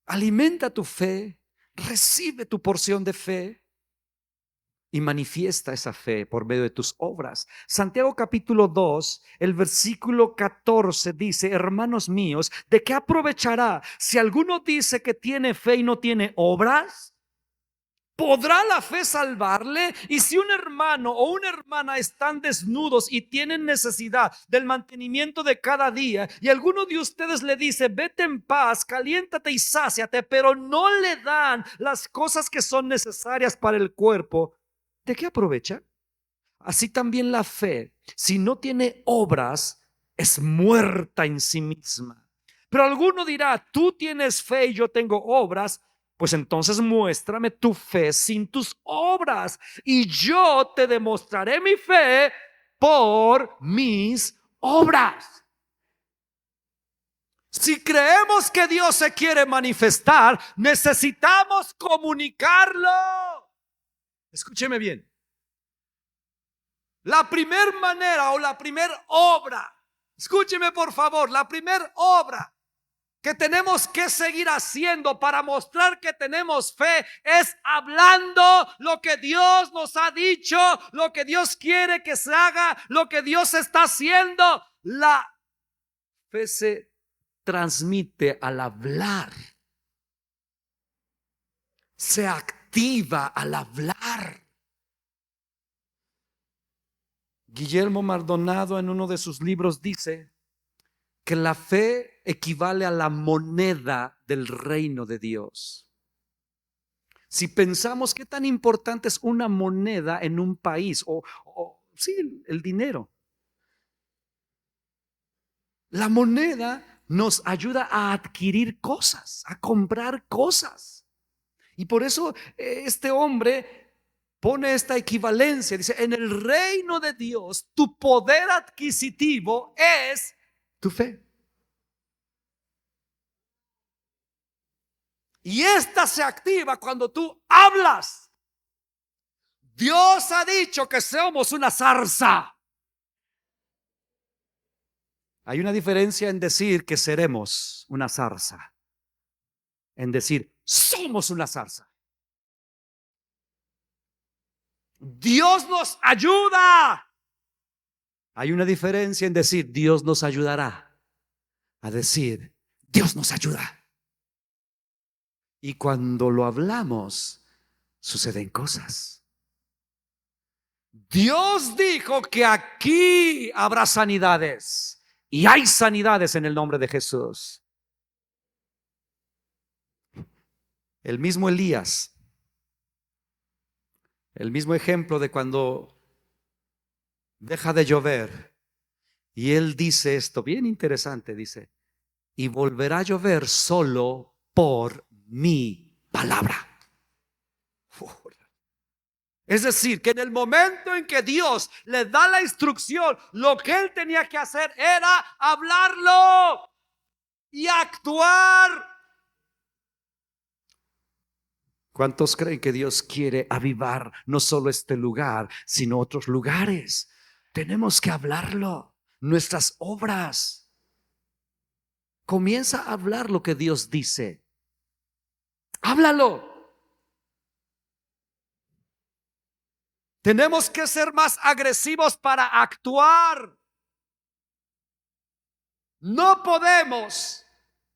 Alimenta tu fe. Recibe tu porción de fe. Y manifiesta esa fe por medio de tus obras. Santiago capítulo 2, el versículo 14 dice: hermanos míos, ¿de qué aprovechará si alguno dice que tiene fe y no tiene obras? ¿Podrá la fe salvarle? Y si un hermano o una hermana están desnudos y tienen necesidad del mantenimiento de cada día, y alguno de ustedes le dice: vete en paz, caliéntate y sáciate, pero no le dan las cosas que son necesarias para el cuerpo, ¿de qué aprovecha? Así también la fe, si no tiene obras, es muerta en sí misma. Pero alguno dirá: tú tienes fe y yo tengo obras. Pues entonces muéstrame tu fe sin tus obras, y yo te demostraré mi fe por mis obras. Si creemos que Dios se quiere manifestar, necesitamos comunicarlo. Escúcheme bien. La primera manera o la primera obra Escúcheme por favor, la primera obra que tenemos que seguir haciendo para mostrar que tenemos fe es hablando lo que Dios nos ha dicho, lo que Dios quiere que se haga, lo que Dios está haciendo. La fe se transmite al hablar, se activa al hablar. Guillermo Maldonado en uno de sus libros dice que la fe equivale a la moneda del reino de Dios. Si pensamos qué tan importante es una moneda en un país, sí, el dinero. La moneda nos ayuda a adquirir cosas, a comprar cosas. Y por eso este hombre pone esta equivalencia. Dice, en el reino de Dios, tu poder adquisitivo es tu fe. Y esta se activa cuando tú hablas. Dios ha dicho que somos una zarza. Hay una diferencia en decir que seremos una zarza, en decir somos una zarza. Dios nos ayuda. Hay una diferencia en decir Dios nos ayudará, a decir Dios nos ayuda. Y cuando lo hablamos, suceden cosas. Dios dijo que aquí habrá sanidades, y hay sanidades en el nombre de Jesús. El mismo Elías, el mismo ejemplo de cuando deja de llover, y él dice esto, bien interesante, dice, y volverá a llover solo por mi palabra. Es decir, que en el momento en que Dios le da la instrucción, lo que él tenía que hacer era hablarlo y actuar. ¿Cuántos creen que Dios quiere avivar no solo este lugar, sino otros lugares? Tenemos que hablarlo, nuestras obras. Comienza a hablar lo que Dios dice. Háblalo. Tenemos que ser más agresivos para actuar. No podemos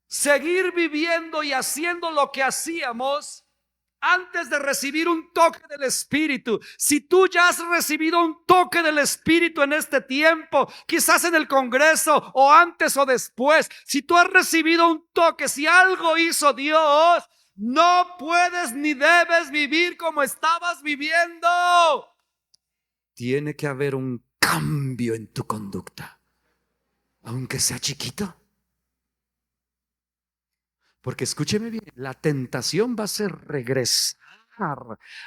seguir viviendo y haciendo lo que hacíamos antes de recibir un toque del Espíritu. Si tú ya has recibido un toque del Espíritu en este tiempo, quizás en el Congreso o antes o después, si tú has recibido un toque, si algo hizo Dios, no puedes ni debes vivir como estabas viviendo. Tiene que haber un cambio en tu conducta, aunque sea chiquito. Porque escúcheme bien, la tentación va a ser regresar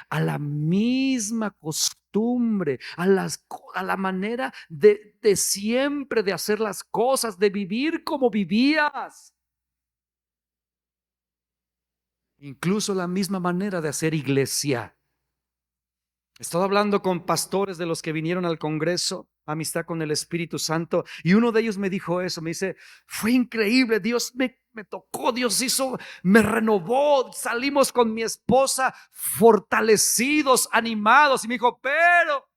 a la misma costumbre, a la manera de siempre de hacer las cosas, de vivir como vivías. Incluso la misma manera de hacer iglesia. He estado hablando con pastores de los que vinieron al Congreso, Amistad con el Espíritu Santo, y uno de ellos me dijo eso, me dice, fue increíble, Dios me tocó, Dios hizo, me renovó, salimos con mi esposa fortalecidos, animados, y me dijo, pero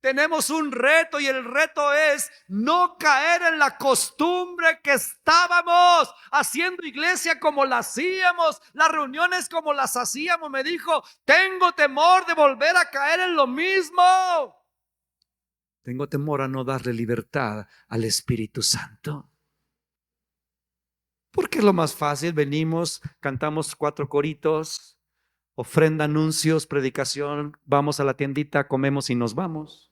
tenemos un reto, y el reto es no caer en la costumbre que estábamos haciendo iglesia como la hacíamos, las reuniones como las hacíamos. Me dijo, tengo temor de volver a caer en lo mismo. Tengo temor a no darle libertad al Espíritu Santo. Porque es lo más fácil, venimos, cantamos 4 coritos, ofrenda, anuncios, predicación, vamos a la tiendita, comemos y nos vamos.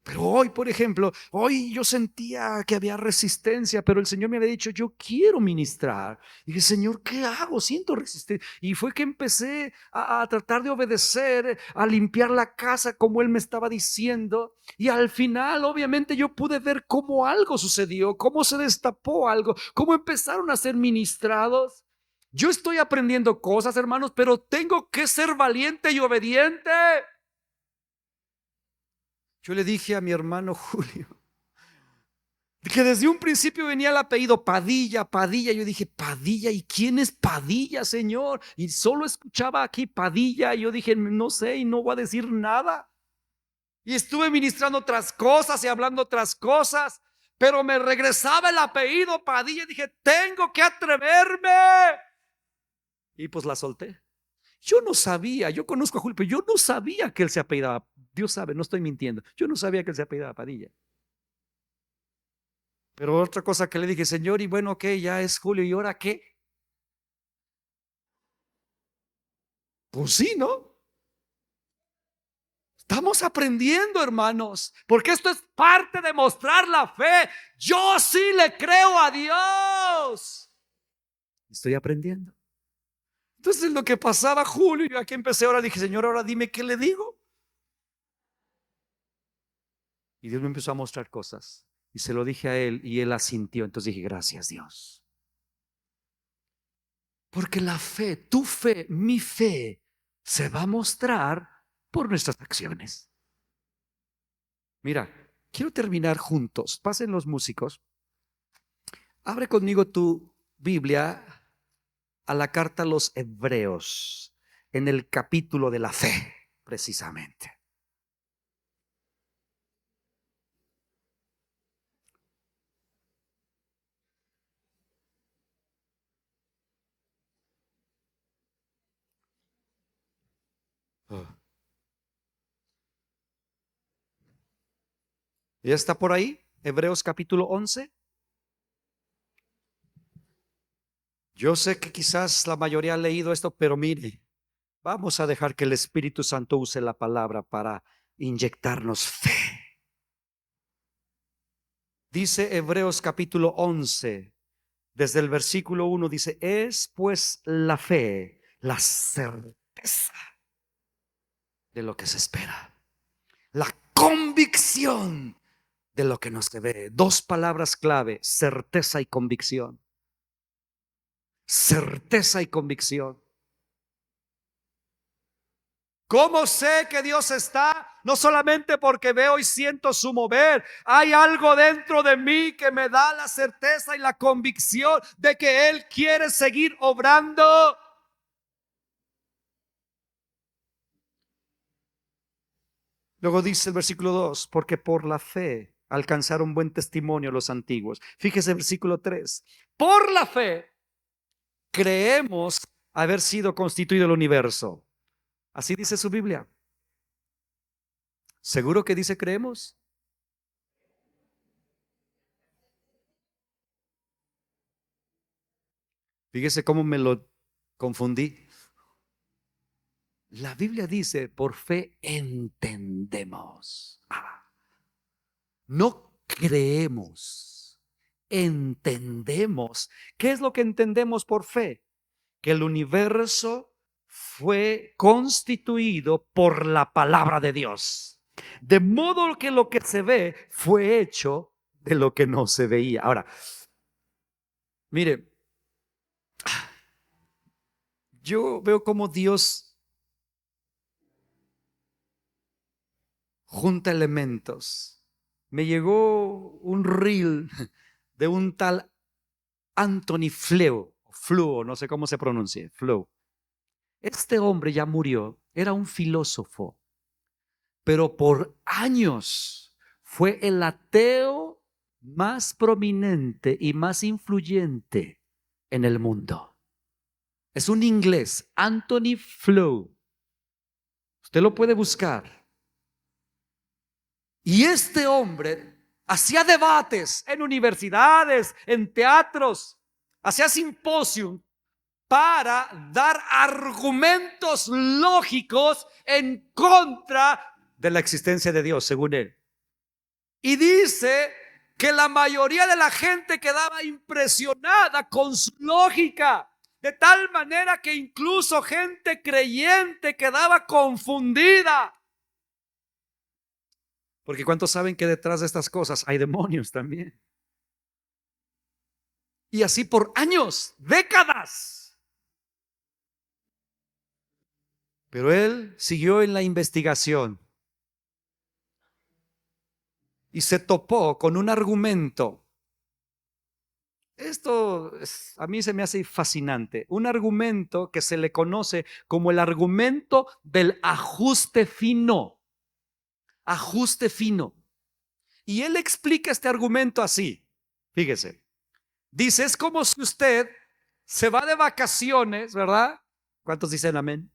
Pero hoy, por ejemplo, hoy yo sentía que había resistencia, pero el Señor me había dicho, yo quiero ministrar. Y dije, Señor, ¿qué hago? Siento resistencia. Y fue que empecé a tratar de obedecer, a limpiar la casa como Él me estaba diciendo. Y al final, obviamente, yo pude ver cómo algo sucedió, cómo se destapó algo, cómo empezaron a ser ministrados. Yo estoy aprendiendo cosas, hermanos, pero tengo que ser valiente y obediente. Yo le dije a mi hermano Julio que desde un principio venía el apellido Padilla, Padilla. Yo dije, Padilla, ¿y quién es Padilla, Señor? Y solo escuchaba aquí Padilla. Y yo dije, no sé, y no voy a decir nada. Y estuve ministrando otras cosas y hablando otras cosas, pero me regresaba el apellido Padilla. Y dije, tengo que atreverme. Y pues la solté. Yo no sabía, yo conozco a Julio, pero yo no sabía que él se apellidaba. Dios sabe, no estoy mintiendo. Yo no sabía que él se apellidaba Padilla. Pero otra cosa que le dije, Señor, y bueno, ok, ya es Julio, ¿y ahora qué? Pues sí, ¿no? Estamos aprendiendo, hermanos, porque esto es parte de mostrar la fe. Yo sí le creo a Dios. Estoy aprendiendo. Entonces lo que pasaba Julio, yo aquí empecé ahora, dije, Señor, ahora dime qué le digo. Y Dios me empezó a mostrar cosas. Y se lo dije a él y él asintió. Entonces dije, gracias Dios. Porque la fe, tu fe, mi fe, se va a mostrar por nuestras acciones. Mira, quiero terminar juntos. Pasen los músicos. Abre conmigo tu Biblia a la carta a los Hebreos, en el capítulo de la fe, precisamente. Oh. ¿Ya está por ahí? Hebreos capítulo 11. Yo sé que quizás la mayoría ha leído esto, pero mire, vamos a dejar que el Espíritu Santo use la palabra para inyectarnos fe. Dice Hebreos capítulo 11, desde el versículo 1, dice, es pues la fe, la certeza de lo que se espera, la convicción de lo que no se ve. Dos palabras clave, certeza y convicción. Certeza y convicción. ¿Cómo sé que Dios está? No solamente porque veo y siento su mover. Hay algo dentro de mí que me da la certeza y la convicción de que Él quiere seguir obrando. Luego dice el versículo 2, porque por la fe alcanzaron buen testimonio los antiguos. Fíjese el versículo 3. Por la fe creemos haber sido constituido el universo. Así dice su Biblia. ¿Seguro que dice creemos? Fíjese cómo me lo confundí. La Biblia dice, por fe entendemos. No creemos, entendemos. ¿Qué es lo que entendemos por fe? Que el universo fue constituido por la palabra de Dios. De modo que lo que se ve fue hecho de lo que no se veía. Ahora, mire, yo veo cómo Dios junta elementos. Me llegó un reel de un tal Anthony Flew, no sé cómo se pronuncia, Flew. Este hombre ya murió, era un filósofo, pero por años fue el ateo más prominente y más influyente en el mundo. Es un inglés, Anthony Flew. Usted lo puede buscar. Y este hombre hacía debates en universidades, en teatros, hacía simposios para dar argumentos lógicos en contra de la existencia de Dios, según él. Y dice que la mayoría de la gente quedaba impresionada con su lógica, de tal manera que incluso gente creyente quedaba confundida. Porque ¿cuántos saben que detrás de estas cosas hay demonios también? Y así por años, décadas. Pero él siguió en la investigación. y se topó con un argumento. A mí se me hace fascinante. Un argumento que se le conoce como el argumento del ajuste fino. Ajuste fino. Y él explica este argumento así. Fíjese. Dice, es como si usted se va de vacaciones, ¿verdad? ¿Cuántos dicen amén?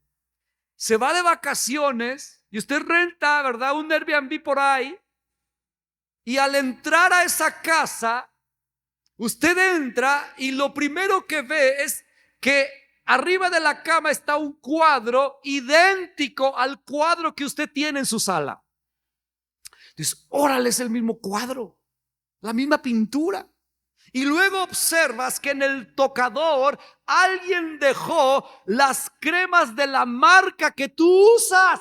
Se va de vacaciones y usted renta, ¿verdad? Un Airbnb por ahí. Y al entrar a esa casa, usted entra y lo primero que ve es que arriba de la cama está un cuadro idéntico al cuadro que usted tiene en su sala. Dice, órale, es el mismo cuadro, la misma pintura. Y luego observas que en el tocador alguien dejó las cremas de la marca que tú usas.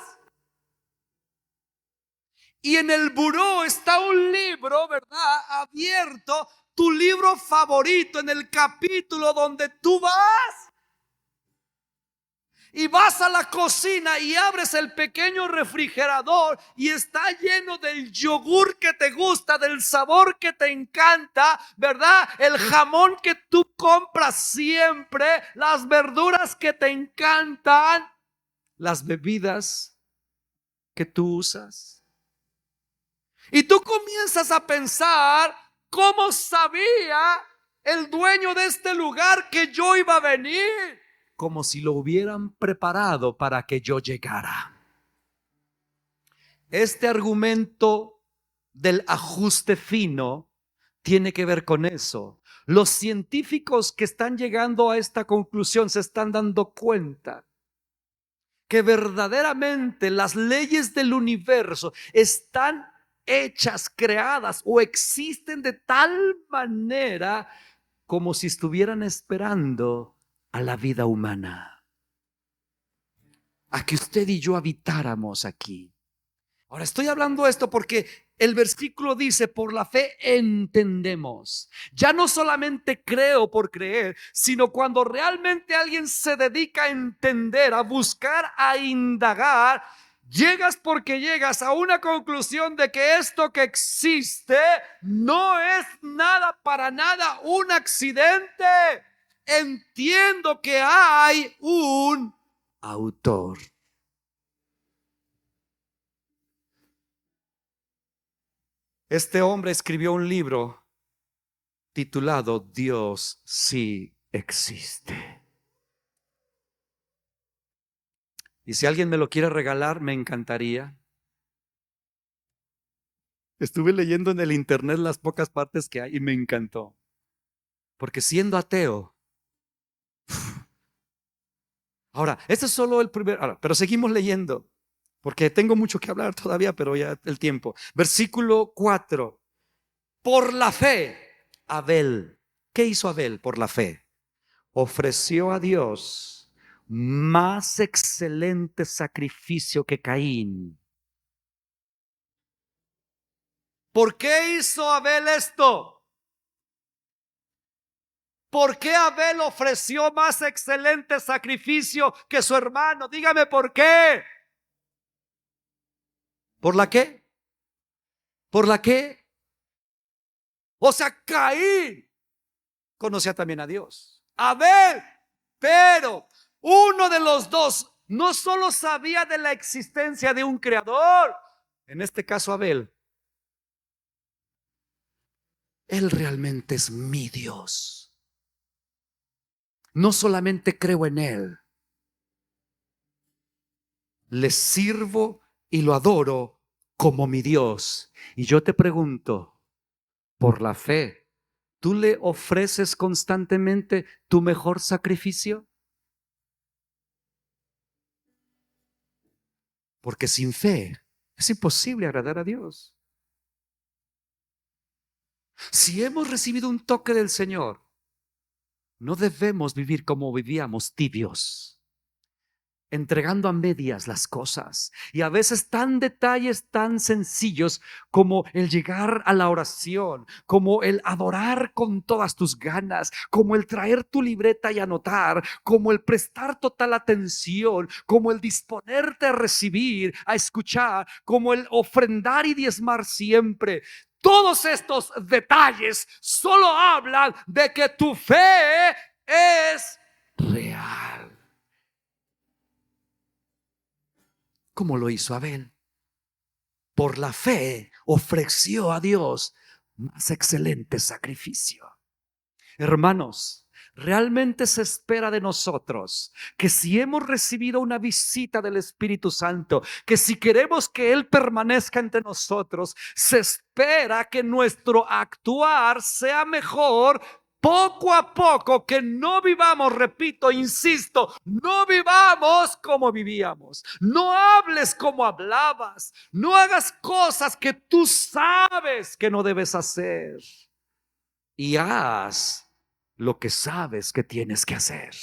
Y en el buró está un libro, ¿verdad? Abierto, tu libro favorito, en el capítulo donde tú vas. Y vas a la cocina y abres el pequeño refrigerador y está lleno del yogur que te gusta, del sabor que te encanta, ¿verdad? El jamón que tú compras siempre, las verduras que te encantan, las bebidas que tú usas. Y tú comienzas a pensar, ¿cómo sabía el dueño de este lugar que yo iba a venir? Como si lo hubieran preparado para que yo llegara. Este argumento del ajuste fino tiene que ver con eso. Los científicos que están llegando a esta conclusión se están dando cuenta que verdaderamente las leyes del universo están hechas, creadas o existen de tal manera como si estuvieran esperando a la vida humana, a que usted y yo habitáramos aquí. Ahora estoy hablando esto porque el versículo dice, por la fe entendemos. Ya no solamente creo por creer, sino cuando realmente alguien se dedica a entender, a buscar, a indagar, llegas porque llegas a una conclusión de que esto que existe no es nada, para nada, un accidente. Entiendo que hay un autor. Este hombre escribió un libro titulado Dios sí existe. Y si alguien me lo quiere regalar, me encantaría. Estuve leyendo en el internet las pocas partes que hay y me encantó. Porque siendo ateo, ahora, este es solo el primer, pero seguimos leyendo, porque tengo mucho que hablar todavía, pero ya el tiempo. Versículo 4. Por la fe, Abel. ¿Qué hizo Abel por la fe? Ofreció a Dios más excelente sacrificio que Caín. ¿Por qué hizo Abel esto? ¿Por qué Abel ofreció más excelente sacrificio que su hermano? Dígame por qué. ¿Por la qué? ¿Por la qué? O sea, Caín conocía también a Dios. Abel, pero uno de los dos no solo sabía de la existencia de un creador, en este caso Abel, él realmente es mi Dios. No solamente creo en él, le sirvo y lo adoro como mi Dios. Y yo te pregunto, por la fe, ¿tú le ofreces constantemente tu mejor sacrificio? Porque sin fe es imposible agradar a Dios. Si hemos recibido un toque del Señor, no debemos vivir como vivíamos, tibios. entregando a medias las cosas. Y a veces tan detalles tan sencillos como el llegar a la oración, como el adorar con todas tus ganas, como el traer tu libreta y anotar, como el prestar total atención, como el disponerte a recibir, a escuchar, como el ofrendar y diezmar siempre. Todos estos detalles solo hablan de que tu fe es real. Como lo hizo Abel. Por la fe ofreció a Dios más excelente sacrificio. Hermanos, realmente se espera de nosotros que si hemos recibido una visita del Espíritu Santo, que si queremos que Él permanezca entre nosotros, se espera que nuestro actuar sea mejor poco a poco, que no vivamos, repito, insisto, no vivamos como vivíamos, no hables como hablabas, no hagas cosas que tú sabes que no debes hacer, y haz lo que sabes que tienes que hacer,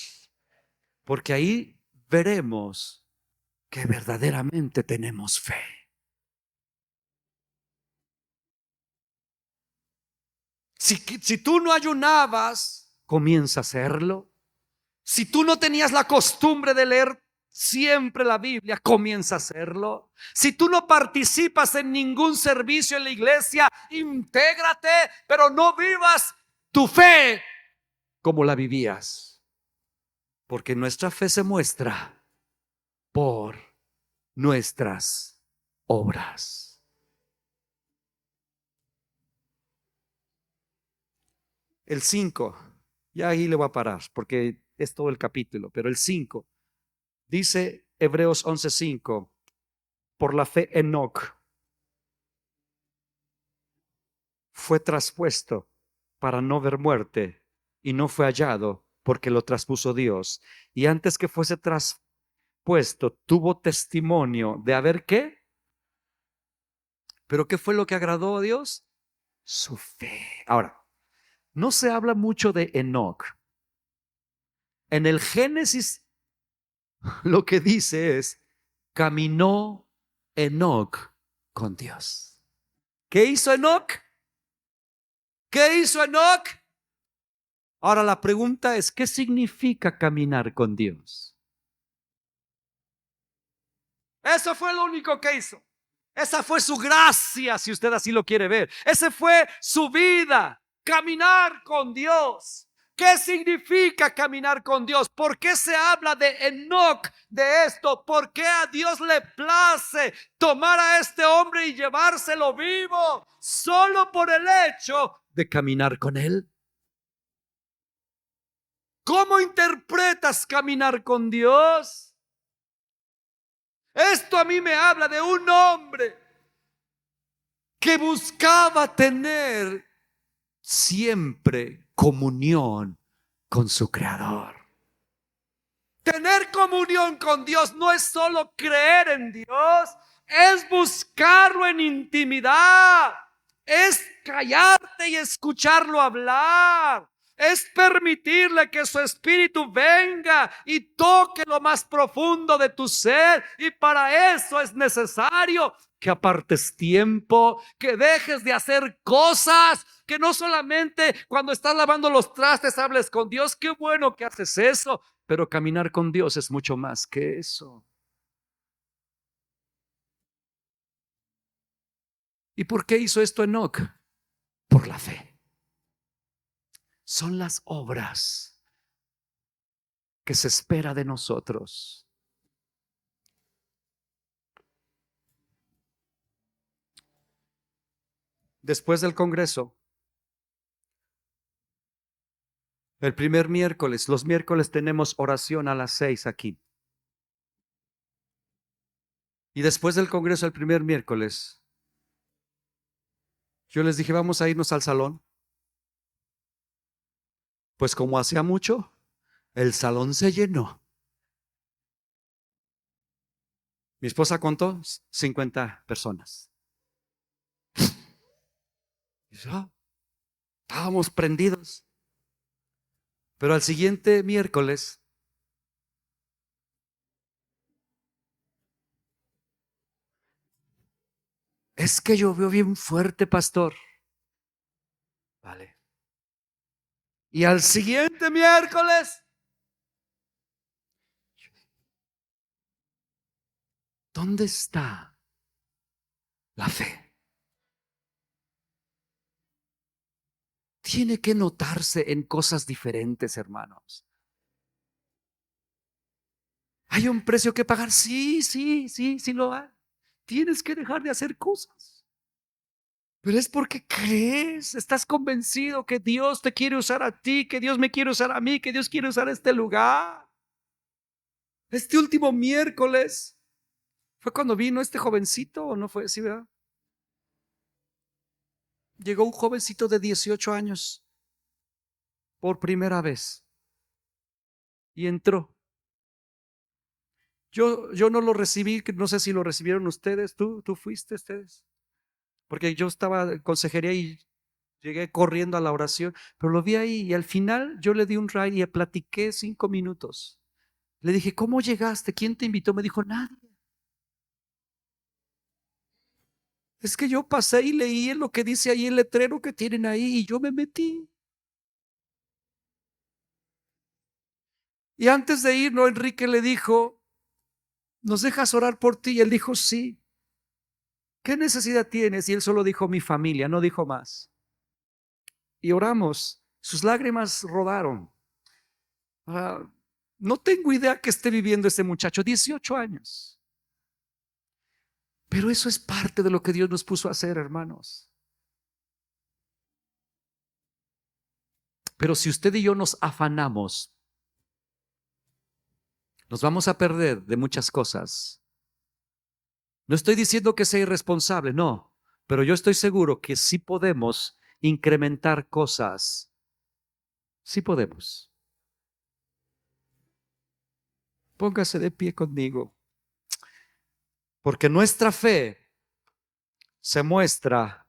porque ahí veremos que verdaderamente tenemos fe. Si tú no ayunabas, comienza a hacerlo. Si tú no tenías la costumbre de leer siempre la Biblia, comienza a hacerlo. Si tú no participas en ningún servicio en la iglesia, intégrate, pero no vivas tu fe como la vivías. Porque nuestra fe se muestra por nuestras obras. El 5, ya ahí le voy a parar porque es todo el capítulo, pero el 5 dice Hebreos 11:5, por la fe Enoc fue traspuesto para no ver muerte y no fue hallado porque lo traspuso Dios. Y antes que fuese traspuesto, tuvo testimonio de haber ¿qué? ¿Pero qué fue lo que agradó a Dios? Su fe. Ahora, no se habla mucho de Enoc. En el Génesis lo que dice es, caminó Enoc con Dios. ¿Qué hizo Enoc? ¿Qué hizo Enoc? Ahora la pregunta es, ¿qué significa caminar con Dios? Eso fue lo único que hizo. Esa fue su gracia, si usted así lo quiere ver. Esa fue su vida, caminar con Dios. ¿Qué significa caminar con Dios? ¿Por qué se habla de Enoc, de esto? ¿Por qué a Dios le place tomar a este hombre y llevárselo vivo? Solo por el hecho de caminar con él. ¿Cómo interpretas caminar con Dios? Esto a mí me habla de un hombre que buscaba tener siempre comunión con su Creador. Tener comunión con Dios no es solo creer en Dios, es buscarlo en intimidad, es callarte y escucharlo hablar, es permitirle que su espíritu venga y toque lo más profundo de tu ser. Y para eso es necesario que apartes tiempo, que dejes de hacer cosas, que no solamente cuando estás lavando los trastes hables con Dios. Qué bueno que haces eso, pero caminar con Dios es mucho más que eso. ¿Y por qué hizo esto Enoc? Por la fe. Son las obras que se espera de nosotros. Después del Congreso, el primer miércoles, los miércoles tenemos oración a las 6 aquí. Y después del Congreso, el primer miércoles, yo les dije, vamos a irnos al salón. Pues como hacía mucho, el salón se llenó. Mi esposa contó 50 personas. Y yo, estábamos prendidos. Pero al siguiente miércoles Es que llovió bien fuerte, pastor. Vale. Y al siguiente miércoles, ¿dónde está la fe? Tiene que notarse en cosas diferentes, hermanos. ¿Hay un precio que pagar? Sí, sí, sí, sí lo hay. Tienes que dejar de hacer cosas. Pero es porque crees, estás convencido que Dios te quiere usar a ti, que Dios me quiere usar a mí, que Dios quiere usar este lugar. Este último miércoles fue cuando vino este jovencito, ¿o no fue así, verdad? Llegó un jovencito de 18 años por primera vez y entró. Yo no lo recibí, no sé si lo recibieron ustedes, tú fuiste ustedes, porque yo estaba en consejería y llegué corriendo a la oración, pero lo vi ahí y al final yo le di un ride y le platiqué 5 minutos. Le dije, ¿cómo llegaste? ¿Quién te invitó? Me dijo, nadie. Es que yo pasé y leí lo que dice ahí el letrero que tienen ahí y yo me metí. Y antes de irnos, Enrique le dijo, ¿nos dejas orar por ti? Y él dijo, sí. ¿Qué necesidad tienes? Y él solo dijo, mi familia, no dijo más. Y oramos. Sus lágrimas rodaron. Ah, no tengo idea que esté viviendo este muchacho, 18 años. Pero eso es parte de lo que Dios nos puso a hacer, hermanos. Pero si usted y yo nos afanamos, nos vamos a perder de muchas cosas. No estoy diciendo que sea irresponsable, no, pero yo estoy seguro que sí podemos incrementar cosas. Sí podemos. Póngase de pie conmigo, porque nuestra fe se muestra.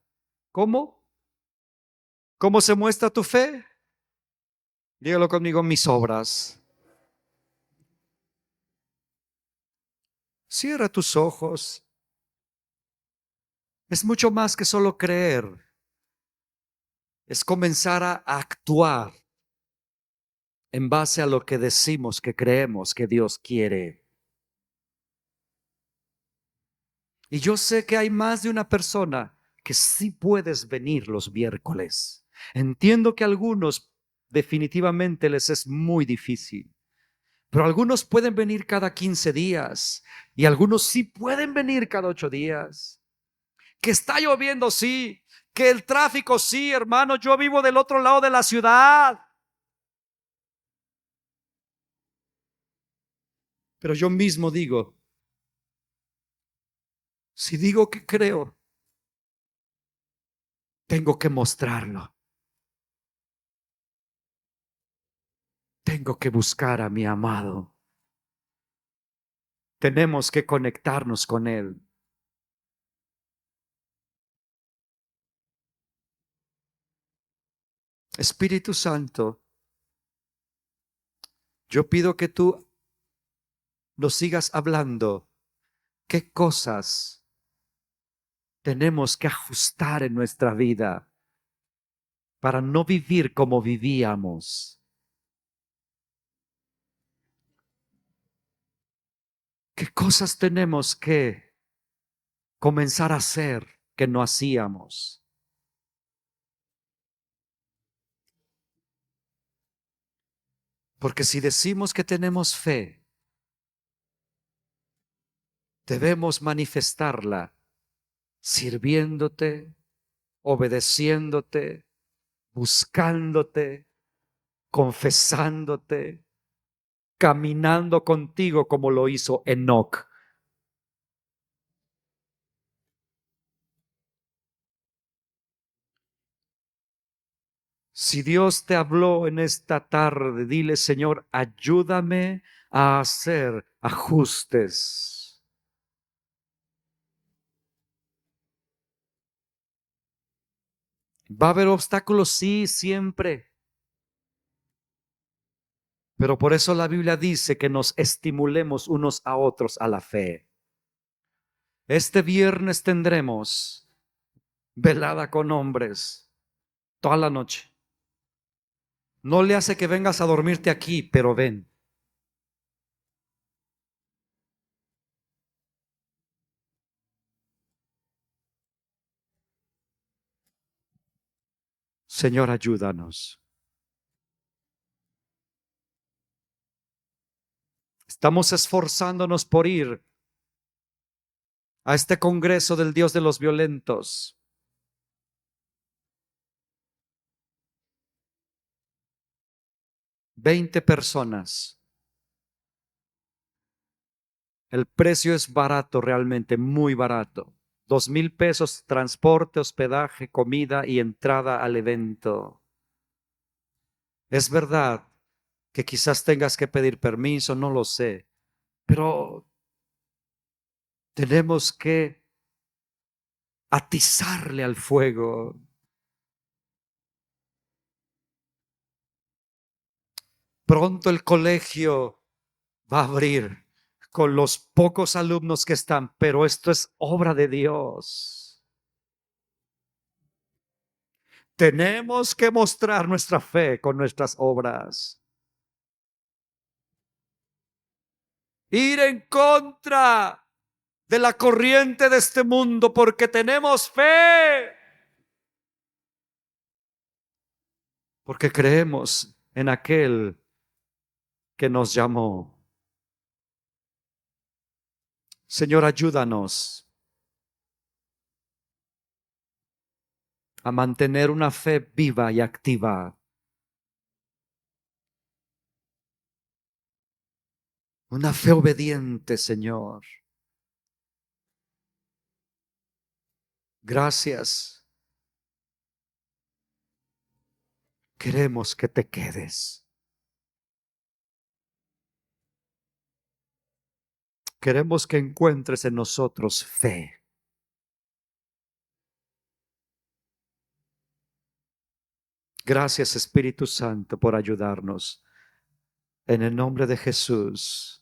¿Cómo? ¿Cómo se muestra tu fe? Dígalo conmigo, mis obras. Cierra tus ojos. Es mucho más que solo creer. Es comenzar a actuar en base a lo que decimos que creemos que Dios quiere. Y yo sé que hay más de una persona que sí puedes venir los miércoles. Entiendo que a algunos definitivamente les es muy difícil, pero algunos pueden venir cada 15 días y algunos sí pueden venir cada 8 días. Que está lloviendo, sí. Que el tráfico, sí, hermano. Yo vivo del otro lado de la ciudad. Pero yo mismo digo, si digo que creo, tengo que mostrarlo. Tengo que buscar a mi amado. Tenemos que conectarnos con Él. Espíritu Santo, yo pido que tú nos sigas hablando. ¿Qué cosas tenemos que ajustar en nuestra vida para no vivir como vivíamos? ¿Qué cosas tenemos que comenzar a hacer que no hacíamos? Porque si decimos que tenemos fe, debemos manifestarla sirviéndote, obedeciéndote, buscándote, confesándote, caminando contigo como lo hizo Enoc. Si Dios te habló en esta tarde, dile, Señor, ayúdame a hacer ajustes. Va a haber obstáculos, sí, siempre. Pero por eso la Biblia dice que nos estimulemos unos a otros a la fe. Este viernes tendremos velada con hombres toda la noche. No le hace que vengas a dormirte aquí, pero ven. Señor, ayúdanos. Estamos esforzándonos por ir a este congreso del Dios de los violentos. 20 personas. El precio es barato, realmente muy barato. 2,000 pesos, transporte, hospedaje, comida y entrada al evento. Es verdad que quizás tengas que pedir permiso, no lo sé, pero tenemos que atizarle al fuego. Pronto el colegio va a abrir con los pocos alumnos que están, pero esto es obra de Dios. Tenemos que mostrar nuestra fe con nuestras obras. Ir en contra de la corriente de este mundo porque tenemos fe. Porque creemos en aquel que nos llamó. Señor, ayúdanos a mantener una fe viva y activa. Una fe obediente, Señor. Gracias. Queremos que te quedes. Queremos que encuentres en nosotros fe. Gracias, Espíritu Santo, por ayudarnos. En el nombre de Jesús.